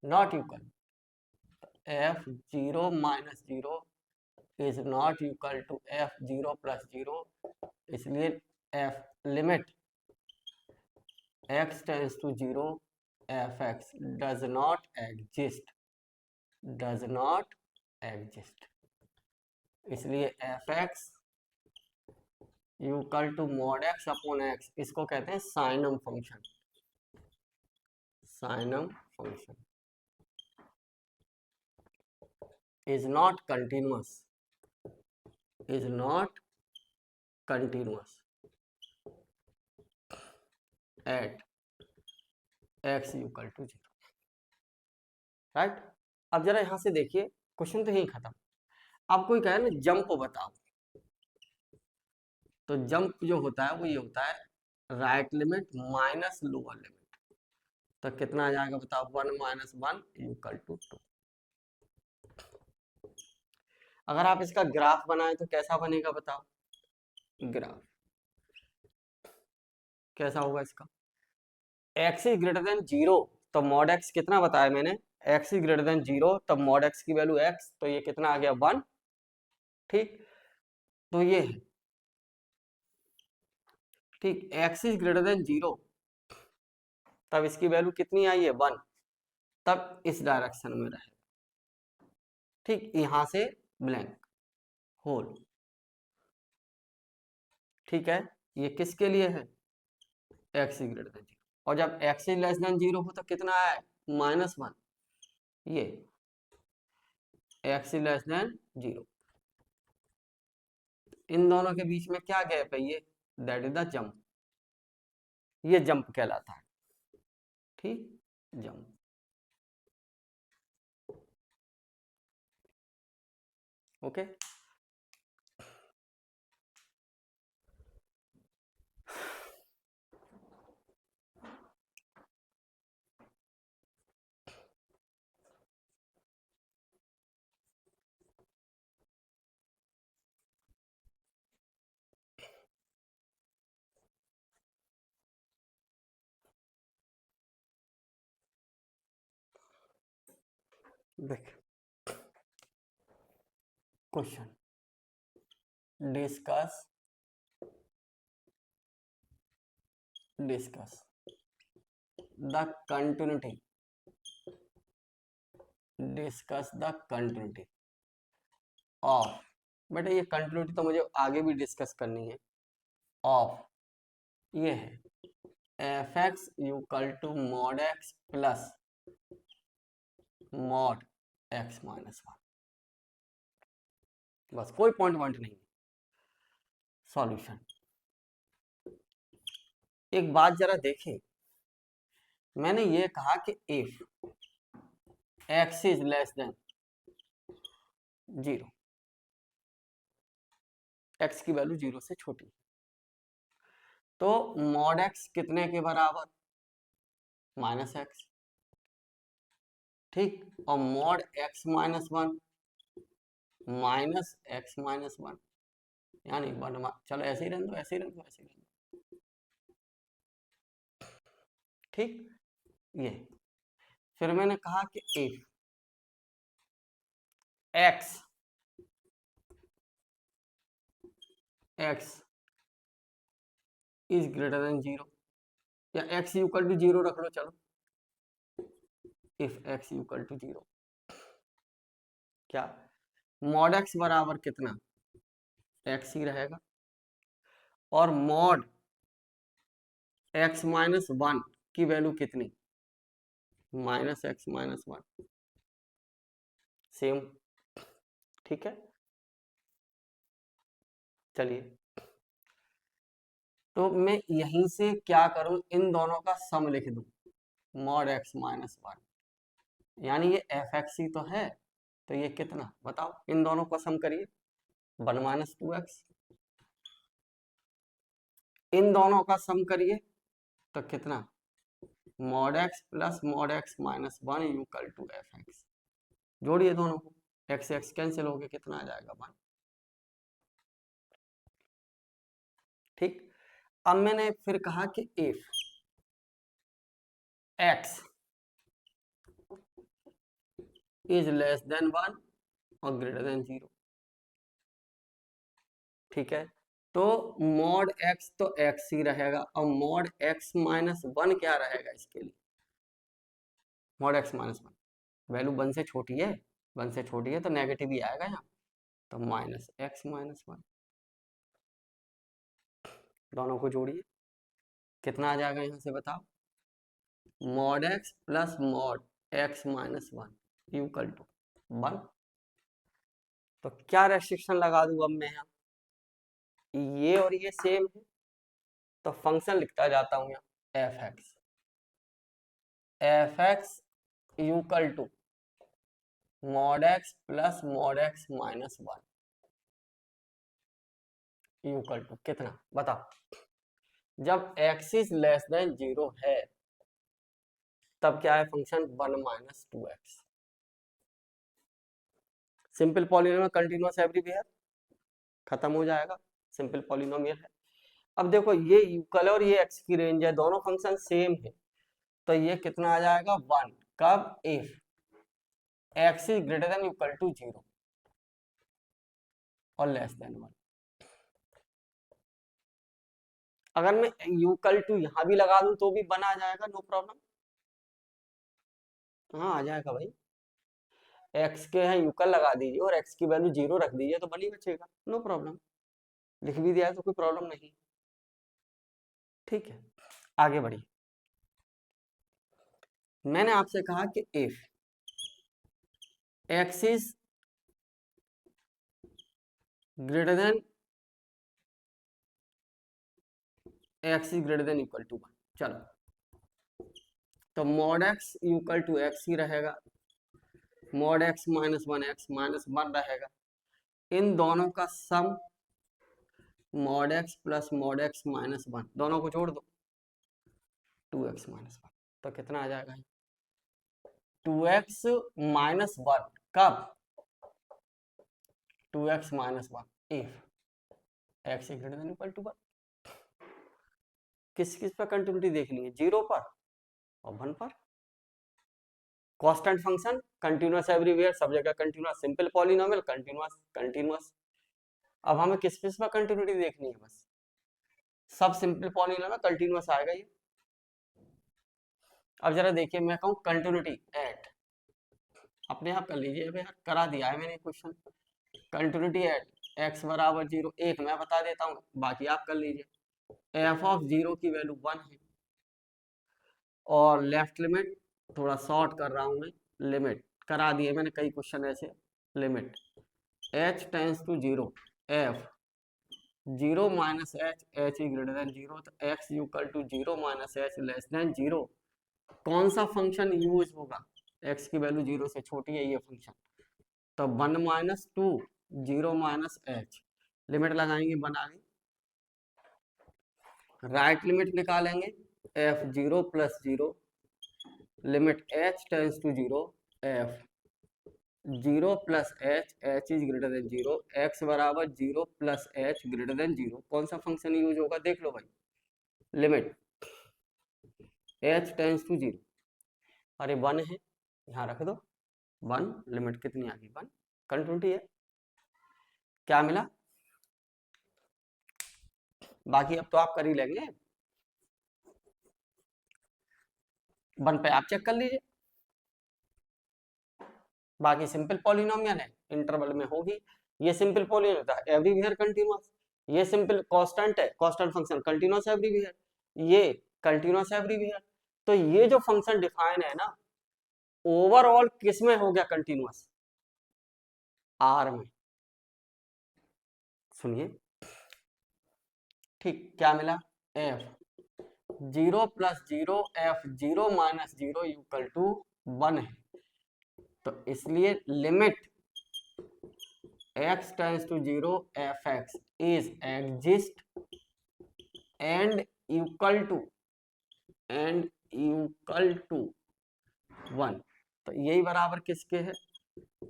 not equal, f0 minus 0 is not equal to f0 plus 0, इसलिए f limit x tends to 0 fx does not exist, does not exist, इसलिए fx equal to mod x upon x, इसको कहते हैं signum function. Signum function is not continuous, is not continuous at x equal to 0, right. अब जरा यहां से देखिए, question तो यही खत्म। अब कोई कहे ना जंप बताओ, तो जंप जो होता है वो ये होता है right limit minus lower limit, तो कितना आ जाएगा बताओ 1 माइनस 1 इक्वल टू 2। अगर आप इसका ग्राफ बनाए तो कैसा बनेगा बताओ, ग्राफ कैसा होगा इसका, x इज ग्रेटर देन 0, तो मॉड x कितना बताया मैंने, x इज ग्रेटर देन 0, तब मॉड x की वैल्यू x, तो ये कितना आ गया 1। ठीक, तो ये है, ठीक, x इज ग्रेटर देन 0, तब इसकी वैल्यू कितनी आई है 1, तब इस डायरेक्शन में रहेगा। ठीक, यहां से ब्लैंक होल, ठीक है, ये किसके लिए है, x इज ग्रेटर देन 0, और जब x इज लेस देन 0 हो तो कितना है -1, ये x इज लेस देन 0, इन दोनों के बीच में क्या गैप है, ये दैट इज द जंप, ये जंप कहलाता है। ठीक, जंप, ओके। देख question, discuss discuss the continuity, discuss the continuity of, बेटा ये कंटिन्यूटी तो मुझे आगे भी डिस्कस करनी है, ऑफ ये है f x equal to mod x plus mod x minus 1, बस कोई पॉइंट नहीं है। सॉल्यूशन, एक बात जरा देखें, मैंने ये कहा कि if x is less than 0, x की वैल्यू 0 से छोटी, तो मॉड x कितने के बराबर, -x, ठीक, और mod x minus 1 -x minus 1, यानी चलो ऐसे ही रहने दो, ऐसे ही रहने दो, ऐसे ही रहने दो, ठीक। ये फिर मैंने कहा कि if x is greater than 0 या एक्स इक्वल टू 0 रख लो चलो। इफ एक्स इक्वल टू 0 क्या मॉड एक्स बराबर कितना एक्स ही रहेगा और मॉड एक्स माइनस 1 की वैल्यू कितनी माइनस एक्स माइनस 1 सेम। ठीक है चलिए तो मैं यहीं से क्या करूं इन दोनों का सम लिख दूं मॉड एक्स माइनस 1 यानी ये एफ एक्स ही तो है तो ये कितना बताओ इन दोनों का सम करिए 1 माइनस 2x इन दोनों का सम करिए तो कितना mod x plus mod x minus 1 equal to f x जोड़िए दोनों को एक्स एक्स कैंसिल हो गया कितना आ जाएगा 1। ठीक अब मैंने फिर कहा कि if x is less than 1 और ग्रेटर देन 0 ठीक है तो मॉड एक्स तो एक्स ही रहेगा और मॉड एक्स माइनस 1 क्या रहेगा इसके लिए मॉड एक्स माइनस 1 वैल्यू 1 से छोटी है 1 से छोटी है तो नेगेटिव ही आएगा यहाँ तो माइनस एक्स माइनस 1 दोनों को जोड़िए कितना आ जाएगा यहाँ से बताओ mod x plus mod x minus 1 equal to 1। तो क्या रेस्ट्रिक्शन लगा दूं अब मैं यहाँ ये और ये सेम है तो फंक्शन लिखता जाता हूं यहाँ f x equal to mod x plus mod x minus 1 equal to कितना बताओ जब एक्स इज लेस देन 0 है तब क्या है function 1 minus 2x simple polynomial continuous everywhere खत्म हो जाएगा सिंपल पॉलिनोमियल है। अब देखो ये इक्वल और ये एक्स की रेंज है दोनों फंक्शन सेम है तो ये कितना आ जाएगा 1 कब if x is greater than equal to 0 और लेस देन 1। अगर मैं इक्वल टू यहां भी लगा दूं तो भी 1 आ जाएगा नो प्रॉब्लम। हाँ आ जाएगा भाई एक्स के यहाँ यूकल लगा दीजिए और एक्स की वैल्यू 0 रख दीजिए तो बनी बचेगा नो प्रॉब्लम लिख भी दिया तो कोई प्रॉब्लम नहीं। ठीक है आगे बढ़िए मैंने आपसे कहा कि if x is greater than x is greater than equal to 1 चलो तो mod x equal to x ही रहेगा mod x minus 1 x minus 1 रहेगा इन दोनों का sum mod x plus mod x minus 1 दोनों को जोड़ दो 2x माइनस 1 तो कितना आ जाएगा 2x माइनस 1 कब 2x minus 1 if x is greater than equal to 1 किस किस पर कंटिन्यूटी देखनी है 0 पर और 1 पर कांस्टेंट फंक्शन कंटीन्यूअस एवरीवेयर सब जगह continuous simple polynomial continuous continuous. अब हमें किस किस पर कंटिन्यूटी देखनी है बस सब सिंपल पॉलिनोमियल कंटीन्यूअस आएगा ये। अब जरा देखिए मैं कहूँ कंटिन्यूटी एट अपने आप कर लीजिए अभी करा दिया है मैंने क्वेश्चन कंटिन्यूटी एट एक्स बराबर 0 एक मैं बता देता हूँ बाकी आप कर लीजिए एफ ऑफ 0 की वैल्यू 1 है और लेफ्ट लिमिट थोड़ा शॉर्ट कर रहा हूँ मैं लिमिट करा दिए मैंने कई क्वेश्चन ऐसे limit h tense to 0 f 0 minus h h is greater than 0 तो x equal to 0 minus h less than 0 कौन सा फंक्शन यूज होगा x की वैल्यू 0 से छोटी है ये फंक्शन तो 1 माइनस 2 0 माइनस एच लिमिट लगाएंगे बनाएंगे राइट लिमिट निकालेंगे f 0 plus 0 limit h tense to 0 f 0 plus h h is greater than 0 x बराबर 0 प्लस एच ग्रेटर देन 0 कौन सा फंक्शन यूज होगा देख लो भाई लिमिट h टेंस टू 0 अरे 1 है यहाँ रख दो 1 लिमिट कितनी आ गई 1 कंटिन्यूटी है। क्या मिला? बाकी अब तो आप कर ही लेंगे, वन पे आप चेक कर लीजिए। बाकी सिंपल पॉलिनोमियल है, इंटरवल में होगी। ये सिंपल पॉलिनोमियल था एवरीवेयर कंटीन्यूअस, ये सिंपल कांस्टेंट है, कांस्टेंट फंक्शन कंटीन्यूअस एवरीवेयर, ये कंटीन्यूअस एवरीवेयर। तो ये जो फंक्शन डिफाइन है ना, ओवरऑल किस में हो गया कंटीन्यूअस? आर में। सुनिए, ठीक, क्या मिला? एफ 0+0 f0 - 0 = 1 है। तो इसलिए limit x tends to 0 fx is exist and equal to 1। तो यही बराबर किसके है?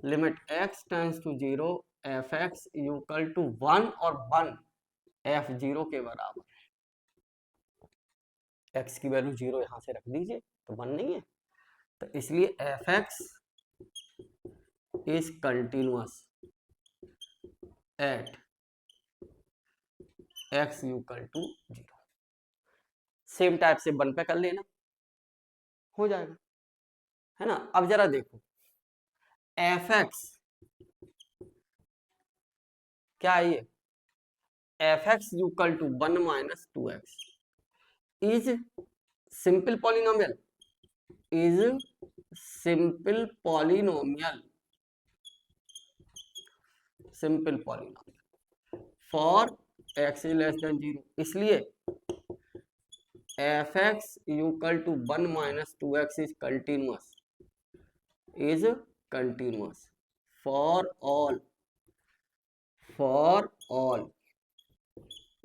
Limit x tends to 0 fx = 1 और 1 f0 के बराबर है। x की वैल्यू 0 यहां से रख दीजिए तो 1 नहीं है। तो इसलिए fx is continuous at x = 0। Same type से 1 पे कर लेना, हो जाएगा, है ना। अब जरा देखो fx क्या है, ये fx = 1 - 2x is simple polynomial, is simple polynomial, simple polynomial for x > 0। इसलिए fx = 1 - 2x is continuous, is continuous for all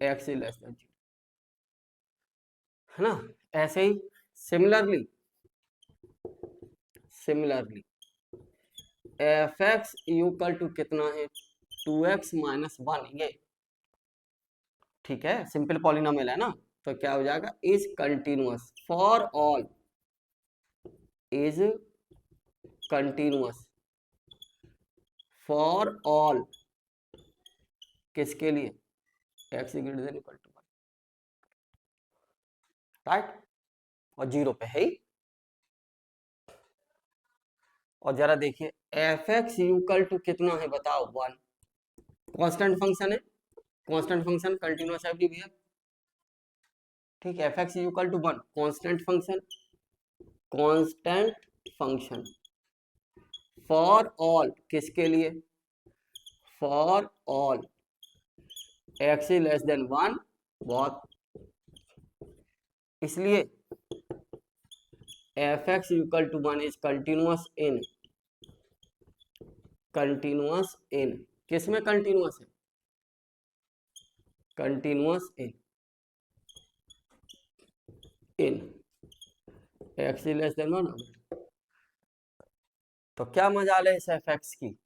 x > 0, है ना। ऐसे ही सिमिलरली fx = कितना है? 2x - 1, ये ठीक है, सिंपल पॉलिनोमियल है ना। तो क्या हो जाएगा? Is continuous for all, is continuous for all, किसके लिए? x > 1, राइट, और 0 पे है ही। और जरा देखिए fx = कितना है बताओ? 1। कांस्टेंट फंक्शन है, कांस्टेंट फंक्शन कंटीन्यूअस एवरीवेयर, ठीक है। fx = 1 constant function for all, किसके लिए? फॉर ऑल x < 1, बहुत, इसलिए fx = 1 इज कंटिन्यूअस इन किस में कंटिन्यूअस है? कंटिन्यूअस इन x < 1। तो क्या मजाल है इस fx की?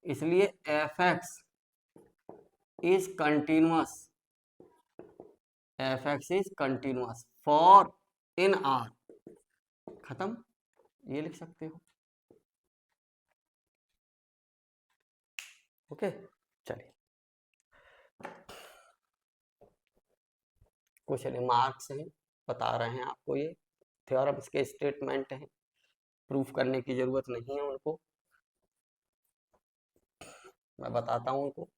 इसलिए fx is continuous for in are, खत्म, ये लिख सकते हो। ओके, चलिए कुछ रिमार्क्स हैं, बता रहे हैं आपको, ये थ्योरम्स के स्टेटमेंट हैं, प्रूफ करने की जरूरत नहीं है उनको, मैं बताता हूं उनको।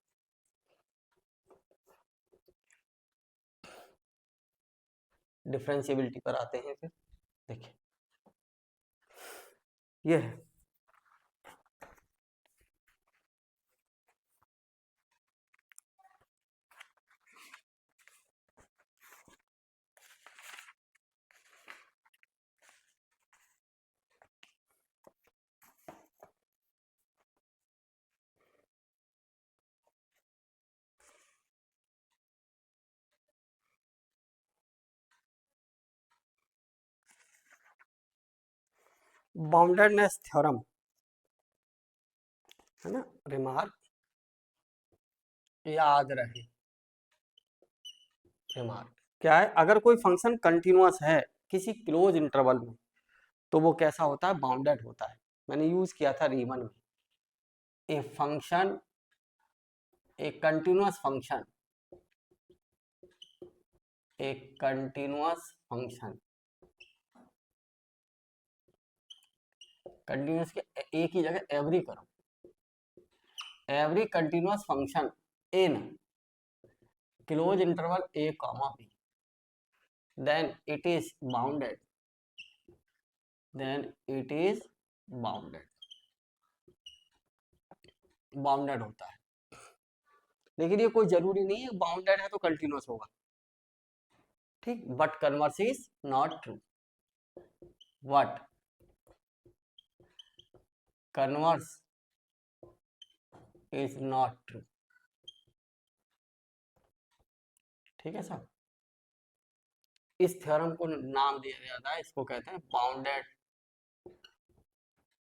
डिफरेंशिएबिलिटी पर आते हैं फिर, देखिए ये है बाउंडेडनेस थ्योरम, है ना। रिमार्क याद रहे, रिमार्क क्या है? अगर कोई फंक्शन कंटिन्यूअस है किसी क्लोज इंटरवल में तो वो कैसा होता है? बाउंडेड होता है। मैंने यूज किया था रीमन में, a function, A continuous function, एक कंटिन्यूअस फंक्शन, कंटिन्यूअस के एक ही जगह एवरी करो, every continuous function in close interval a comma b, then it is bounded, then it is bounded, bounded होता है। लेकिन ये कोई जरूरी नहीं है बाउंडेड है तो कंटिन्यूअस होगा, ठीक, but converse is not true, what, converse is not true, ठीक है सर। इस थ्योरम को नाम दिया जाता है, इसको कहते हैं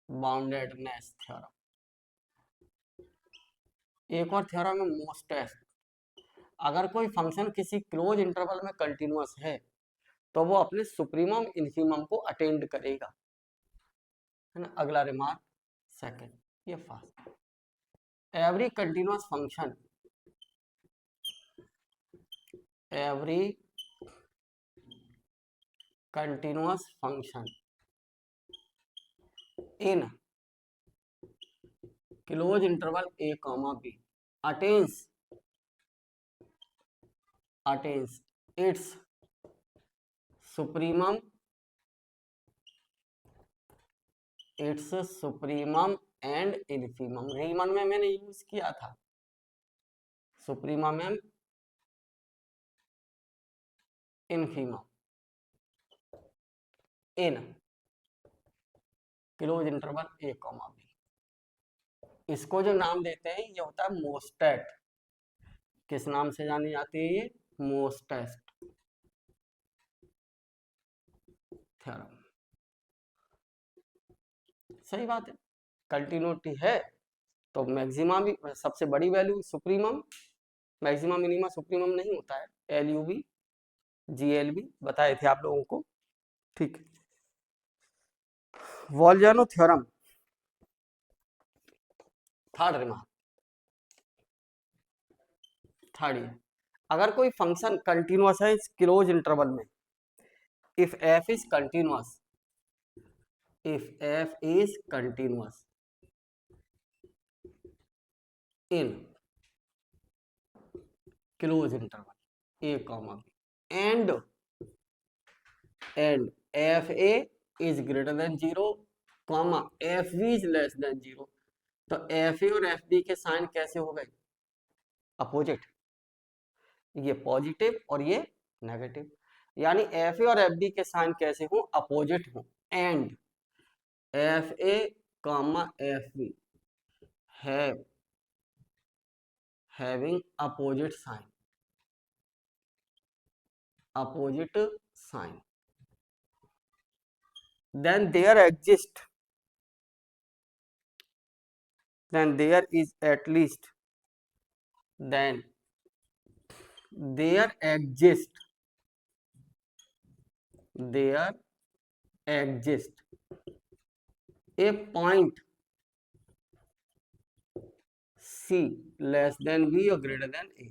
बाउंडेडनेस थ्योरम। एक और थ्योरम है मोस्टेस्ट। अगर कोई फंक्शन किसी क्लोज इंटरवल में कंटिन्यूअस है तो वो अपने सुप्रीमम इन्फीमम को अटेंड करेगा, है ना। अगला रिमार्क सेकंड, ये fast, every continuous function, every continuous function in close interval a comma b attains its supremum and infimum. Riemann में मैंने यूज किया था supremum and infimum in close interval a comma b। इसको जो नाम देते हैं ये होता है मोस्टेट। किस नाम से जानी जाती है ये? मोस्टेस्ट थ्योरम। सही बात है, कंटिन्यूटी है तो मैक्सिमा भी, सबसे बड़ी value supremum, maxima minima supremum नहीं होता है, LUB GLB बताए थे आप लोगों को, ठीक। वॉल्जानो थ्योरम, थर्ड रिमार्क, थर्ड ये, अगर कोई फंक्शन कंटिन्यूअस है इस क्लोज इंटरवल में, if f is continuous, if f is continuous in close interval a comma b and fa is greater than 0 comma fb is less than 0, तो fa और fb के sign कैसे हो गए? Opposite, ये पॉजिटिव और ये नेगेटिव, यानी fa और fb के साइन कैसे हो? अपोजिट हो। And fa comma fb having opposite sign, then there is at least, then there exists a point C less than B or greater than A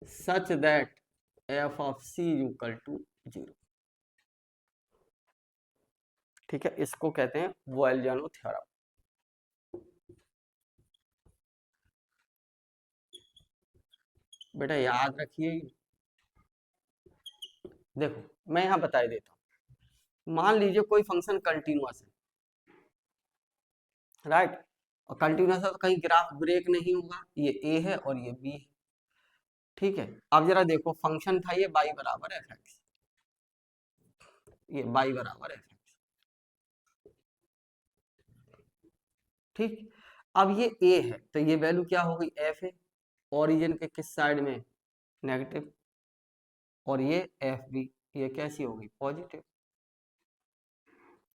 such that f of C equal to 0, ठीक है। इसको कहते हैं वॉल्जानो theorem. बेटा याद रखिए, देखो मैं यहां बता देता हूं, मान लीजिए कोई फंक्शन कंटिन्यूअस है, राइट, और कंटिन्यूअस है तो कहीं ग्राफ ब्रेक नहीं होगा, ये A है और ये B है, ठीक है। अब जरा देखो, फंक्शन था ये y बराबर fx, ये y बराबर fx, ठीक। अब ये A है तो ये वैल्यू क्या हो गई? f है, ओरिजिन के किस साइड में? नेगेटिव, और ये fb, ये कैसी हो गई? पॉजिटिव,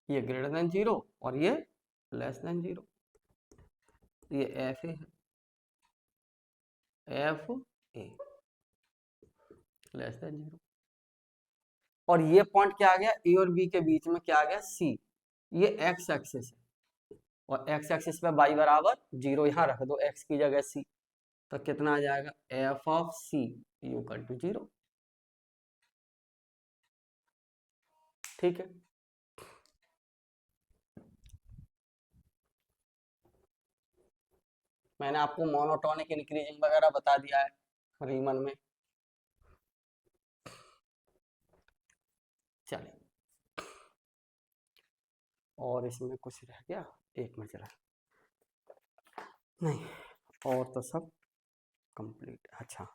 ये ग्रेटर देन 0 और ये लेस देन 0, ये fa है, fa लेस देन 0, और ये पॉइंट क्या आ गया? ए और बी के बीच में क्या आ गया? C, ये x एक्सिस है, और एक्स एक्सिस पे y बराबर 0 यहाँ रख दो x की जगह c, तो कितना आ जाएगा f of c equal to 0। ठीक है, मैंने आपको मोनोटोनिक इंक्रीजिंग वगैरह बता दिया है रीमन में। चलिए, और इसमें कुछ रह गया, एक में चला नहीं, और तो सब कंप्लीट। अच्छा,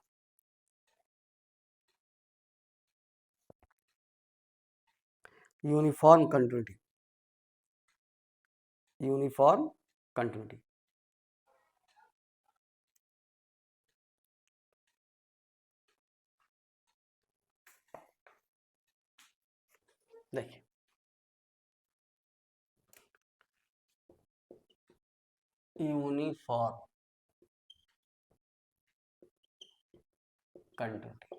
यूनिफॉर्म कंटिन्यूटी, यूनिफॉर्म कंटिन्यूटी देखिए, यूनिफॉर्म कंटिन्यूटी,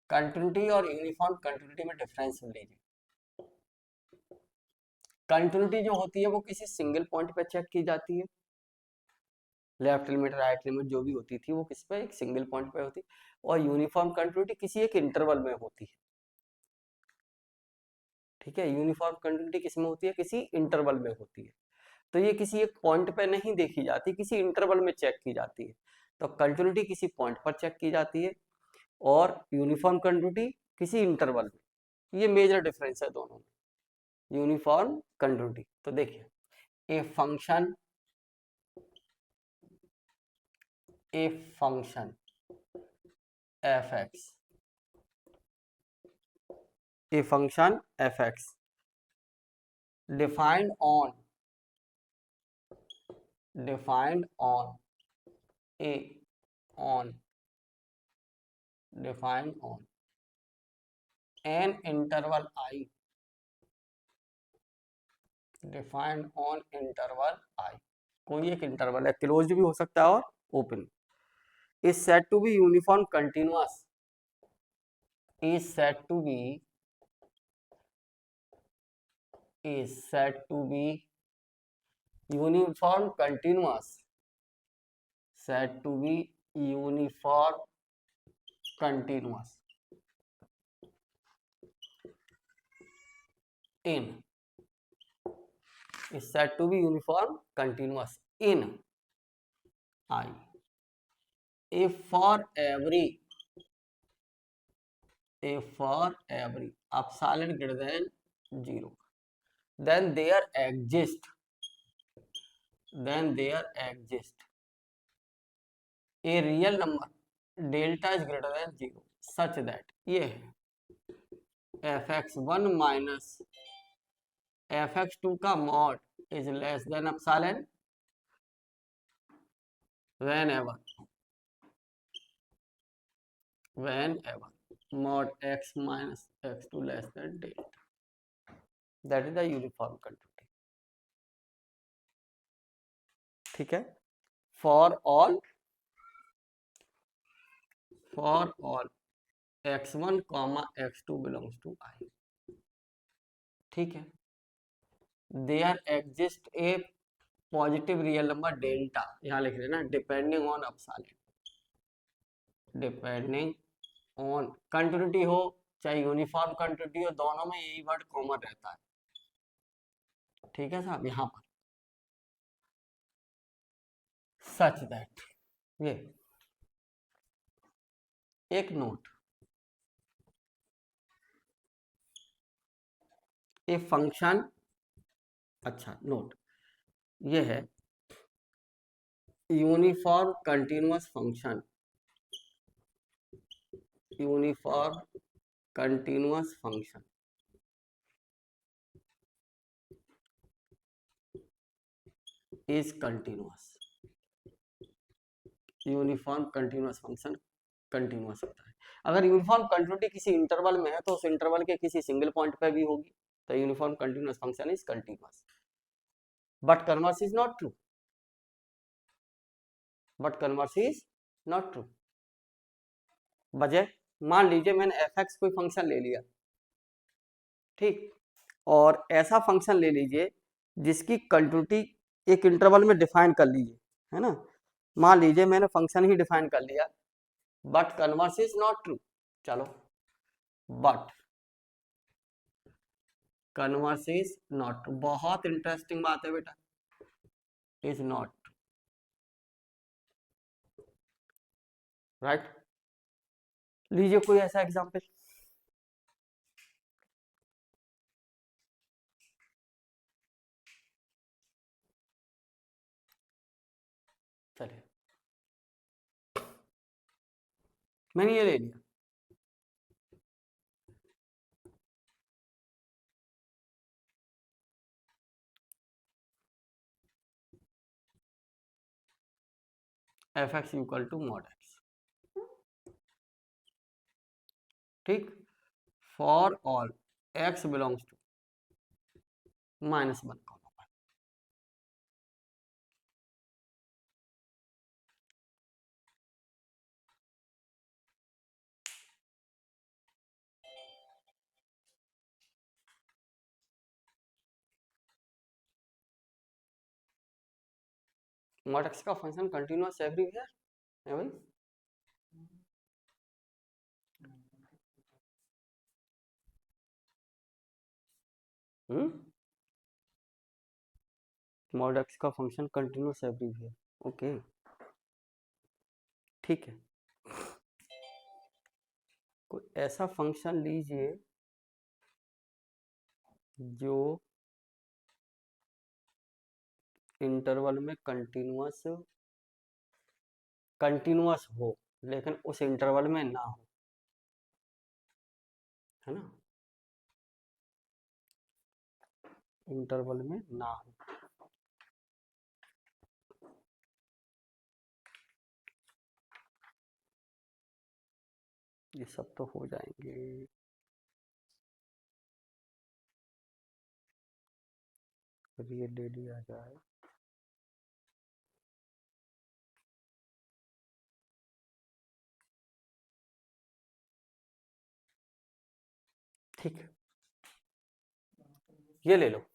कंटिन्यूटी और यूनिफॉर्म कंटिन्यूटी में डिफरेंस लीजिए। कंटिन्यूटी जो होती है वो किसी सिंगल पॉइंट पे चेक की जाती है, लेफ्ट लिमिट राइट लिमिट जो भी होती थी वो किस पे, एक सिंगल पॉइंट पे होती, और यूनिफॉर्म कंटिन्यूटी किसी एक इंटरवल में होती है। ठीक है, यूनिफॉर्म कंटिन्यूटी किस में होती है, किसी इंटरवल में होती है, तो ये किसी एक पॉइंट पे नहीं देखी जाती, किसी इंटरवल में चेक की जाती है। तो कंटिन्यूटी किसी पॉइंट पर चेक की जाती है और यूनिफॉर्म कंटिन्यूटी किसी इंटरवल में। ये मेजर डिफरेंस है दोनों में, यूनिफॉर्म कंटिन्यूटी। तो देखिए, ए function f x, a function fx defined on a on defined on an interval I, defined on interval I, कोई एक इंटरवल है, क्लोज्ड भी हो सकता है और open, is said to be uniform continuous, is said to be uniform continuous, said to be uniform continuous in, is said to be uniform continuous in I if for every epsilon greater than 0 then there exists a real number delta is greater than 0 such that ये है fx1 minus fx2 का mod is less than epsilon whenever mod x minus x2 less than delta, that is the uniform continuity। ठीक है, for all x1 x2 belongs to I। ठीक है, there exists a positive real number delta, यहाँ लिख लेना, depending on epsilon, depending on continuity हो चाहे uniform continuity हो, दोनों में यही वर्ड कॉमन रहता है। ठीक है साहब, यहाँ पर सच दैट, ये एक नोट, ए फंक्शन, अच्छा नोट ये है uniform continuous function, uniform continuous function is continuous, uniform continuous function continuous होता है। अगर यूनिफॉर्म कंटिन्यूटी किसी इंटरवल में है तो उस इंटरवल के किसी सिंगल पॉइंट पे भी होगी, तो uniform continuous function is continuous, but converse is not true, वजह, मान लीजिए मैंने एफ एक्स कोई फंक्शन ले लिया, ठीक, और ऐसा फंक्शन ले लीजिए जिसकी कंटिन्यूटी एक इंटरवल में डिफाइन कर लीजिए, है ना। मान लीजिए मैंने फंक्शन ही डिफाइन कर लिया, but converse is not true. चलो, but converse is not true, बहुत इंटरेस्टिंग बात है बेटा, इज नॉट राइट। लीजिए कोई ऐसा एग्जांपल। चलिए, मैंने ये ले लिया, f x equal to mod x, ठीक। For all x belongs to -1, mod x का फंक्शन कंटिन्यूअस एवरीवेयर है भाई। मॉड एक्स का फंक्शन कंटिन्यूअस एवरीवेयर, ओके, ठीक है। कोई ऐसा फंक्शन लीजिए जो इंटरवल में कंटिन्यूअस हो, लेकिन उस इंटरवल में ना हो, है ना, इंटरवल में ना हो। ये सब तो हो जाएंगे, ये डेली आ जाए, ठीक है, ये ले लो।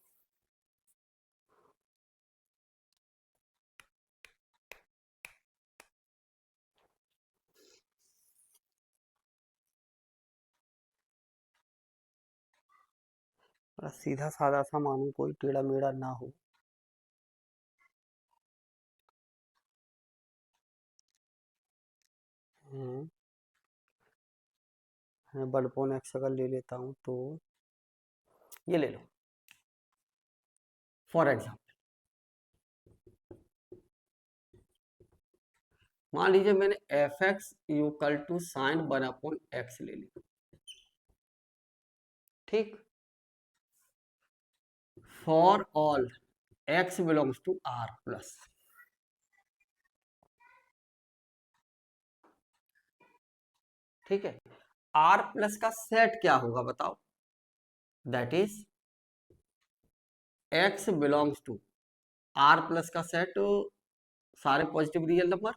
सीधा साधा सा मानो, कोई टेढ़ा मेढ़ा ना हो। मैं बड़पोन एक्स अगर ले लेता हूँ तो ये ले लो। फॉर एग्जाम्पल मान लीजिए मैंने f x equal to sine 1/x ले लिया, ठीक। For all x belongs to R plus, ठीक है। आर प्लस का सेट क्या होगा बताओ, that is x belongs to R plus का सेट, सारे पॉजिटिव रियल नंबर,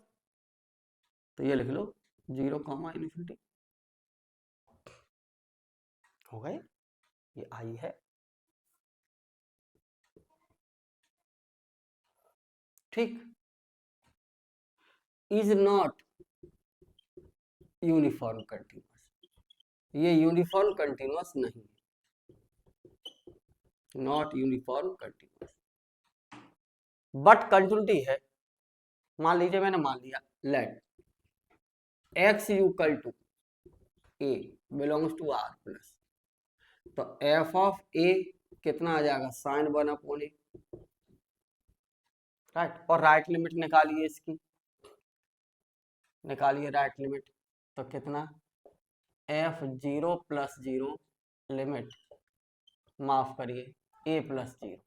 तो ये लिख लो 0, ∞ हो गए, ये आई है, ठीक। इज नॉट यूनिफॉर्म कंटिन्यूअस, ये यूनिफॉर्म कंटिन्यूअस नहीं, not uniform continuous, but continuity है। मान लीजिए मैंने मान लिया let x equal to a belongs to R plus, तो एफ ऑफ ए कितना आ जाएगा, साइन 1/a, राइट। और राइट लिमिट निकालिए इसकी, निकालिए राइट लिमिट, तो कितना, एफ 0 + 0 लिमिट, माफ करिए a + 0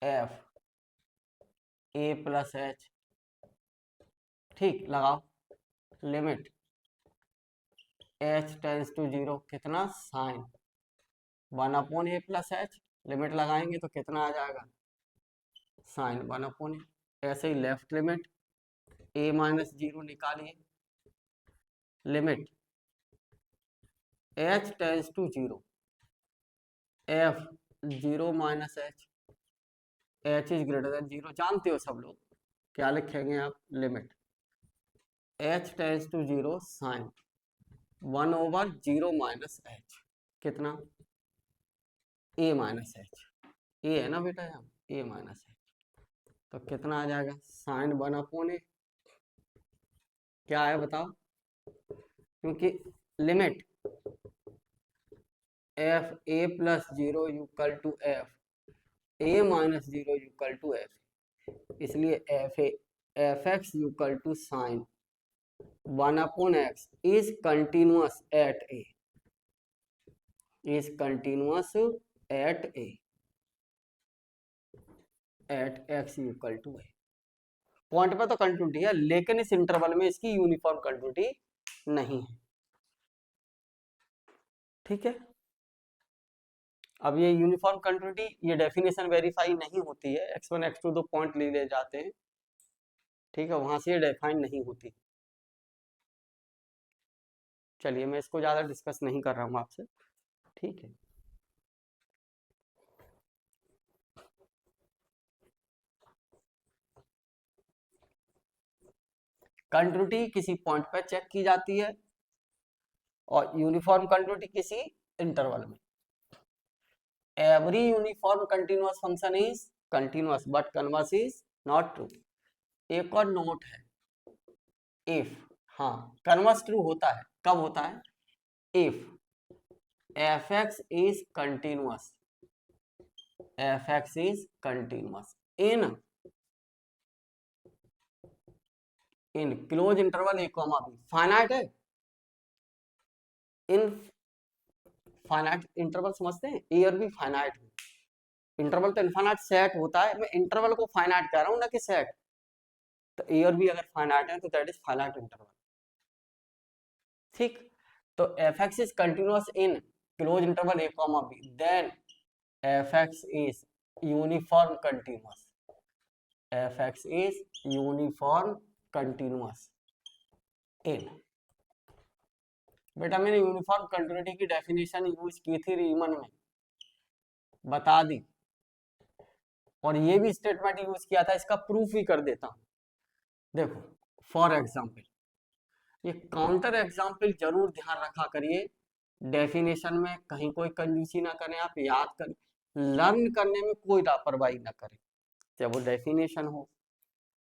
एफ a + h, ठीक। लगाओ लिमिट h टेंस टू 0, कितना, साइन 1/a + h, लिमिट लगाएंगे तो कितना आ जाएगा, साइन 1/a। ऐसे ही लेफ्ट लिमिट a - 0 निकालिए, लिमिट h tense to 0 f 0 - h, h is greater than 0 जानते हो सब लोग, क्या लिखेंगे आप, limit h tends to 0 sine 1/0 minus h, कितना, ए माइनस एच, ए है ना बेटा यहाँ, ए माइनस एच, तो कितना आ जाएगा, साइन 1/a, क्या है बताओ, क्योंकि limit f a plus 0 equal to f a minus 0 equal to f, इसलिए f x equal to sine 1/x is continuous at a, is continuous at a at x equal to a। Point पे तो continuity है, लेकिन इस interval में इसकी uniform continuity नहीं है, ठीक है। अब ये यूनिफॉर्म कंटिन्यूटी, ये डेफिनेशन वेरीफाई नहीं होती है, x1 x2 दो पॉइंट ले जाते हैं, ठीक है, वहां से ये डिफाइन नहीं होती। चलिए मैं इसको ज्यादा डिस्कस नहीं कर रहा हूँ आपसे, ठीक है। कंटिन्यूटी किसी पॉइंट पर चेक की जाती है और यूनिफॉर्म कंटिन्यूटी किसी इंटरवल में। Every uniform continuous function is continuous but converse is not true. एक और नोट है, इफ, हाँ कन्वर्स ट्रू होता है, कब होता है, if f x is continuous, f x is continuous in close interval a comma b, finite है, इन फाइनाइट इंटरवल समझते हैं, ए और बी फाइनाइट है, इंटरवल तो इनफाइनाइट सेट होता है, मैं इंटरवल को फाइनाइट कह रहा हूं ना कि सेट, तो ए और बी अगर फाइनाइट है तो दैट इज फाइनाइट इंटरवल, ठीक। तो f x is continuous in close interval a comma b, then f x is uniform continuous, f x is uniform continuous in, बेटा मैंने यूनिफॉर्म कंटिन्यूटी की डेफिनेशन यूज की थी रीमन में, बता दी, और ये भी स्टेटमेंट यूज किया था, इसका प्रूफ भी कर देता हूं। देखो फॉर एग्जाम्पल, ये काउंटर एग्जाम्पल जरूर ध्यान रखा करिए, डेफिनेशन में कहीं कोई कंजूसी ना करें, आप याद करें, लर्न करने में कोई लापरवाही ना करें, जब वो डेफिनेशन हो,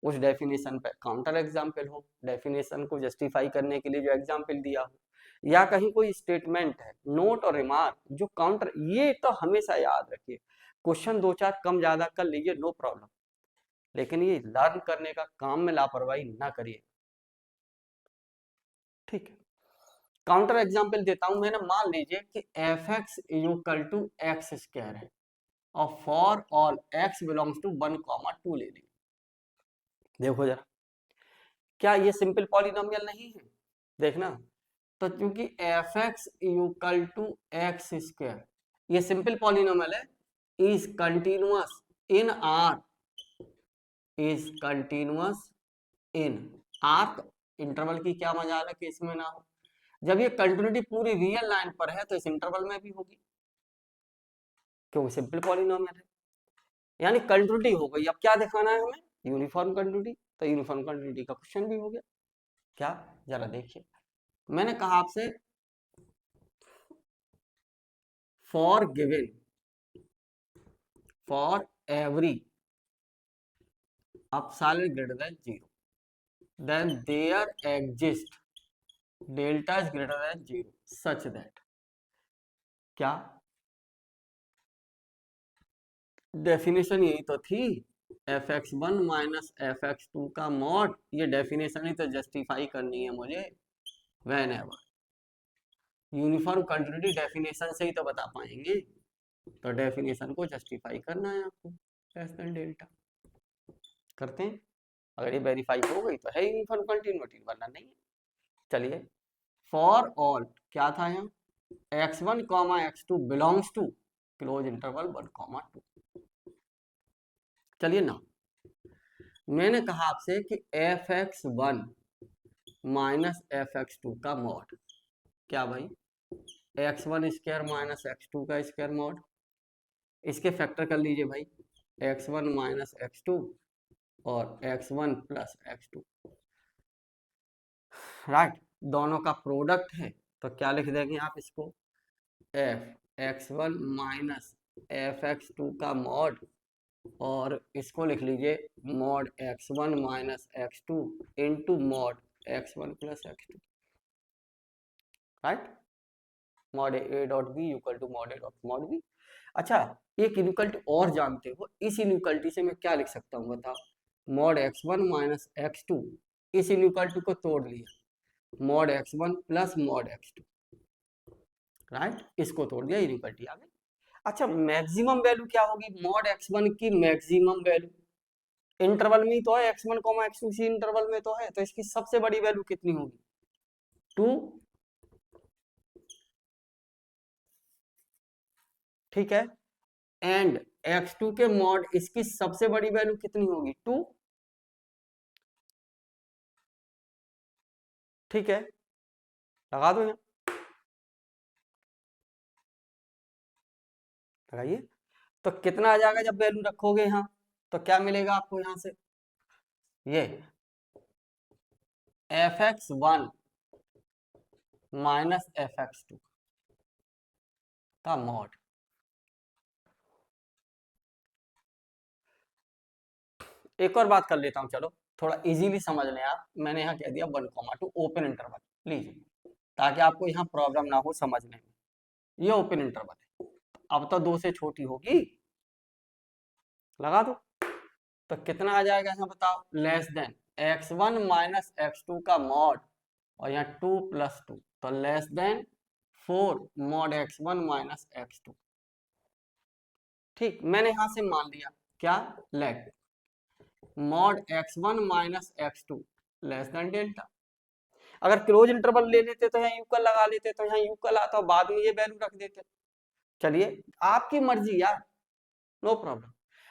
उस डेफिनेशन पे काउंटर एग्जाम्पल हो, डेफिनेशन को जस्टिफाई करने के लिए जो एग्जाम्पल दिया हो, या कहीं कोई स्टेटमेंट है, नोट और रिमार्क जो काउंटर, ये तो हमेशा याद रखिए, क्वेश्चन दो चार कम ज्यादा कर लीजिए नो प्रॉब्लम, लेकिन ये लर्न करने का काम में लापरवाही ना करिए, ठीक है। काउंटर एग्जाम्पल देता हूं, मैंने मान लीजिए कि F x equal to x square है और for all x belongs to 1,2 ले ली, देखो जरा, क्या ये सिंपल पॉलिनोमियल नहीं है, देखना, तो क्योंकि f x equal to x square ये सिंपल पॉलिनोमियल है, is continuous in R, is continuous in R, interval की क्या मजाल है कि इसमें ना हो, जब ये कंटिन्यूटी पूरी रियल लाइन पर है तो इस इंटरवल में भी होगी, क्योंकि सिंपल पॉलिनोमियल है, यानी कंटिन्यूटी हो गई। अब क्या दिखाना है हमें, यूनिफॉर्म कंटिन्यूटी, तो यूनिफॉर्म कंटिन्यूटी का क्वेश्चन भी हो गया, क्या, जरा देखिए, मैंने कहा आपसे for given, for every epsilon greater than 0, then there exist delta is greater than 0 such that, क्या डेफिनेशन यही तो थी, fx1 माइनस fx2 का मॉड, ये डेफिनेशन ही तो जस्टिफाई करनी है मुझे, when ever uniform continuity definition से ही तो बता पाएंगे, तो डेफिनेशन को जस्टिफाई करना है आपको, लेस देन डेल्टा करते हैं, अगर ये वेरीफाई हो गई तो है यूनिफॉर्म कंटिन्यूटी, वरना नहीं है। चलिए फॉर ऑल क्या था यहाँ, x1 comma x2 belongs to closed interval 1,2, चलिए ना, मैंने कहा आपसे कि fx1 माइनस fx2 का मॉड, क्या भाई, x1 स्क्वायर माइनस x2 का स्क्वायर मॉड, इसके फैक्टर कर लीजिए भाई, x1 माइनस x2 और x1 प्लस x2, राइट, दोनों का प्रोडक्ट है। तो क्या लिख देंगे आप इसको, F x1 minus F x2 का मॉड, और इसको लिख लीजिए mod x1 minus x2 into mod x1 plus x2, right, mod a dot b equal to mod a dot mod b. अच्छा, एक इनइक्वालिटी और जानते हो, इस इनइक्वालिटी से मैं क्या लिख सकता हूँ बताओ, मॉड x1 माइनस x2, इस इनइक्वालिटी को तोड़ लिया mod x1 plus mod x2, right, इसको तोड़ दिया, इनइक्वालिटी आ गई। अच्छा, मैक्सिमम वैल्यू क्या होगी, मॉड x1 की मैक्सिमम वैल्यू, इंटरवल में ही तो है x1 x2, इसी इंटरवल में तो है, तो इसकी सबसे बड़ी वैल्यू कितनी होगी, 2, ठीक है, एंड x2 के मॉड इसकी सबसे बड़ी वैल्यू कितनी होगी, 2, ठीक है, लगा दो यहाँ, लगाइए। तो कितना आ जाएगा जब वैल्यू रखोगे यहाँ, तो क्या मिलेगा आपको यहाँ से, ये fx1 माइनस fx2 का मॉड। एक और बात कर लेता हूँ, चलो थोड़ा इजीली समझ लें आप, मैंने यहाँ कह दिया 1,2 ओपन इंटरवल लीजिए, ताकि आपको यहाँ प्रॉब्लम ना हो समझने में, ये ओपन इंटरवल है, अब तो 2 से छोटी होगी, लगा दो। तो कितना आ जाएगा यहाँ बताओ, less than x1 minus x2 का मॉड, और यहाँ 2 प्लस 2, तो less than 4 mod x1 minus x2, ठीक, मैंने यहां से मान लिया क्या, let mod x1 minus x2 less than delta. अगर क्लोज इंटरवल ले लेते तो यहाँ यूकल लगा लेते, तो यहाँ यूकल आता, बाद में ये वैल्यू रख देते, चलिए आपकी मर्जी यार, नो प्रॉब्लम।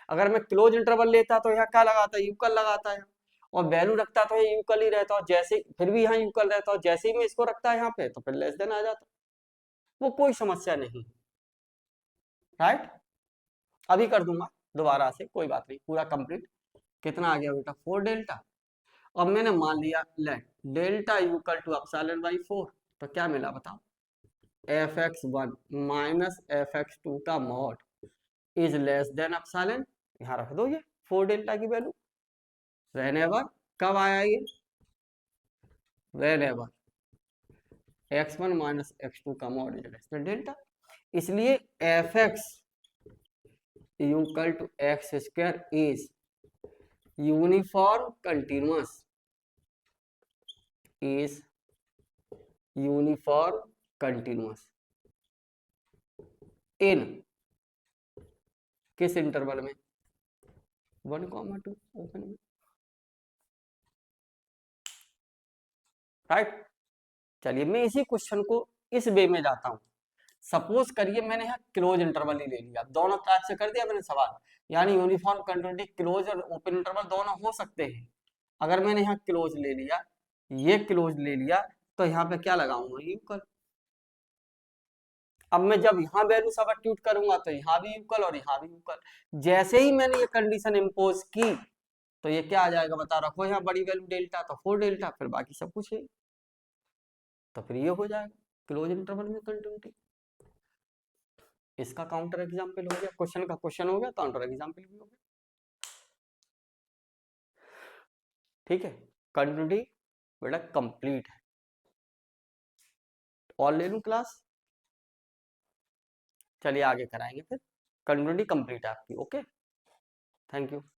अगर मैं क्लोज इंटरवल लेता तो यहाँ क्या लगाता, यूकल लगाता है, और वैल्यू रखता तो ये यूकल ही रहता, और जैसे फिर भी यहाँ यूकल रहता, और जैसे ही मैं इसको रखता है यहाँ पे, तो फिर लेस देन आ जाता, वो कोई समस्या नहीं, राइट। अभी कर दूंगा दोबारा से, कोई बात नहीं, पूरा कंप्लीट। कितना आ गया बेटा, 4 डेल्टा। अब मैंने मान लिया let delta equal to epsilon by 4, तो क्या मिला बताओ, fx1 माइनस fx2 का mod is less than epsilon, यहाँ रख दो ये 4 डेल्टा की वैल्यू, व्हेनेवर, कब आया ये, व्हेनेवर x1 माइनस x2 का mod is less than delta, इसलिए fx equal to x square is uniform continuous, is uniform continuous in किस इंटरवल में, 1,2 ओपन में, राइट। चलिए मैं इसी क्वेश्चन को इस वे में जाता हूं, सपोज करिए मैंने यहाँ क्लोज इंटरवल ही ले लिया, दोनों टाइप से कर दिया मैंने सवाल, यानी यूनिफॉर्म कंटिन्यूटी क्लोज और ओपन इंटरवल दोनों हो सकते हैं। अगर मैंने यहाँ क्लोज ले लिया, ये क्लोज ले लिया, तो यहाँ पे क्या लगाऊंगा, इक्वल। अब मैं जब यहाँ वैल्यू सब्स्टिट्यूट करूंगा तो यहाँ भी इक्वल और यहाँ भी इक्वल, जैसे ही मैंने ये कंडीशन इंपोज की, तो ये क्या आ जाएगा बता, रखो यहाँ बड़ी वैल्यू डेल्टा, तो 4 डेल्टा, फिर बाकी सब कुछ है, तो फिर ये हो जाएगा क्लोज इंटरवल में कंटिन्यूटी। इसका काउंटर एग्जांपल हो गया, क्वेश्चन का क्वेश्चन हो गया, काउंटर एग्जांपल भी हो गया, ठीक है। कंटिन्यूटी बेटा कंप्लीट है, और ले लूं क्लास, चलिए आगे कराएंगे फिर, कंटिन्यूटी कंप्लीट है आपकी, ओके, थैंक यू।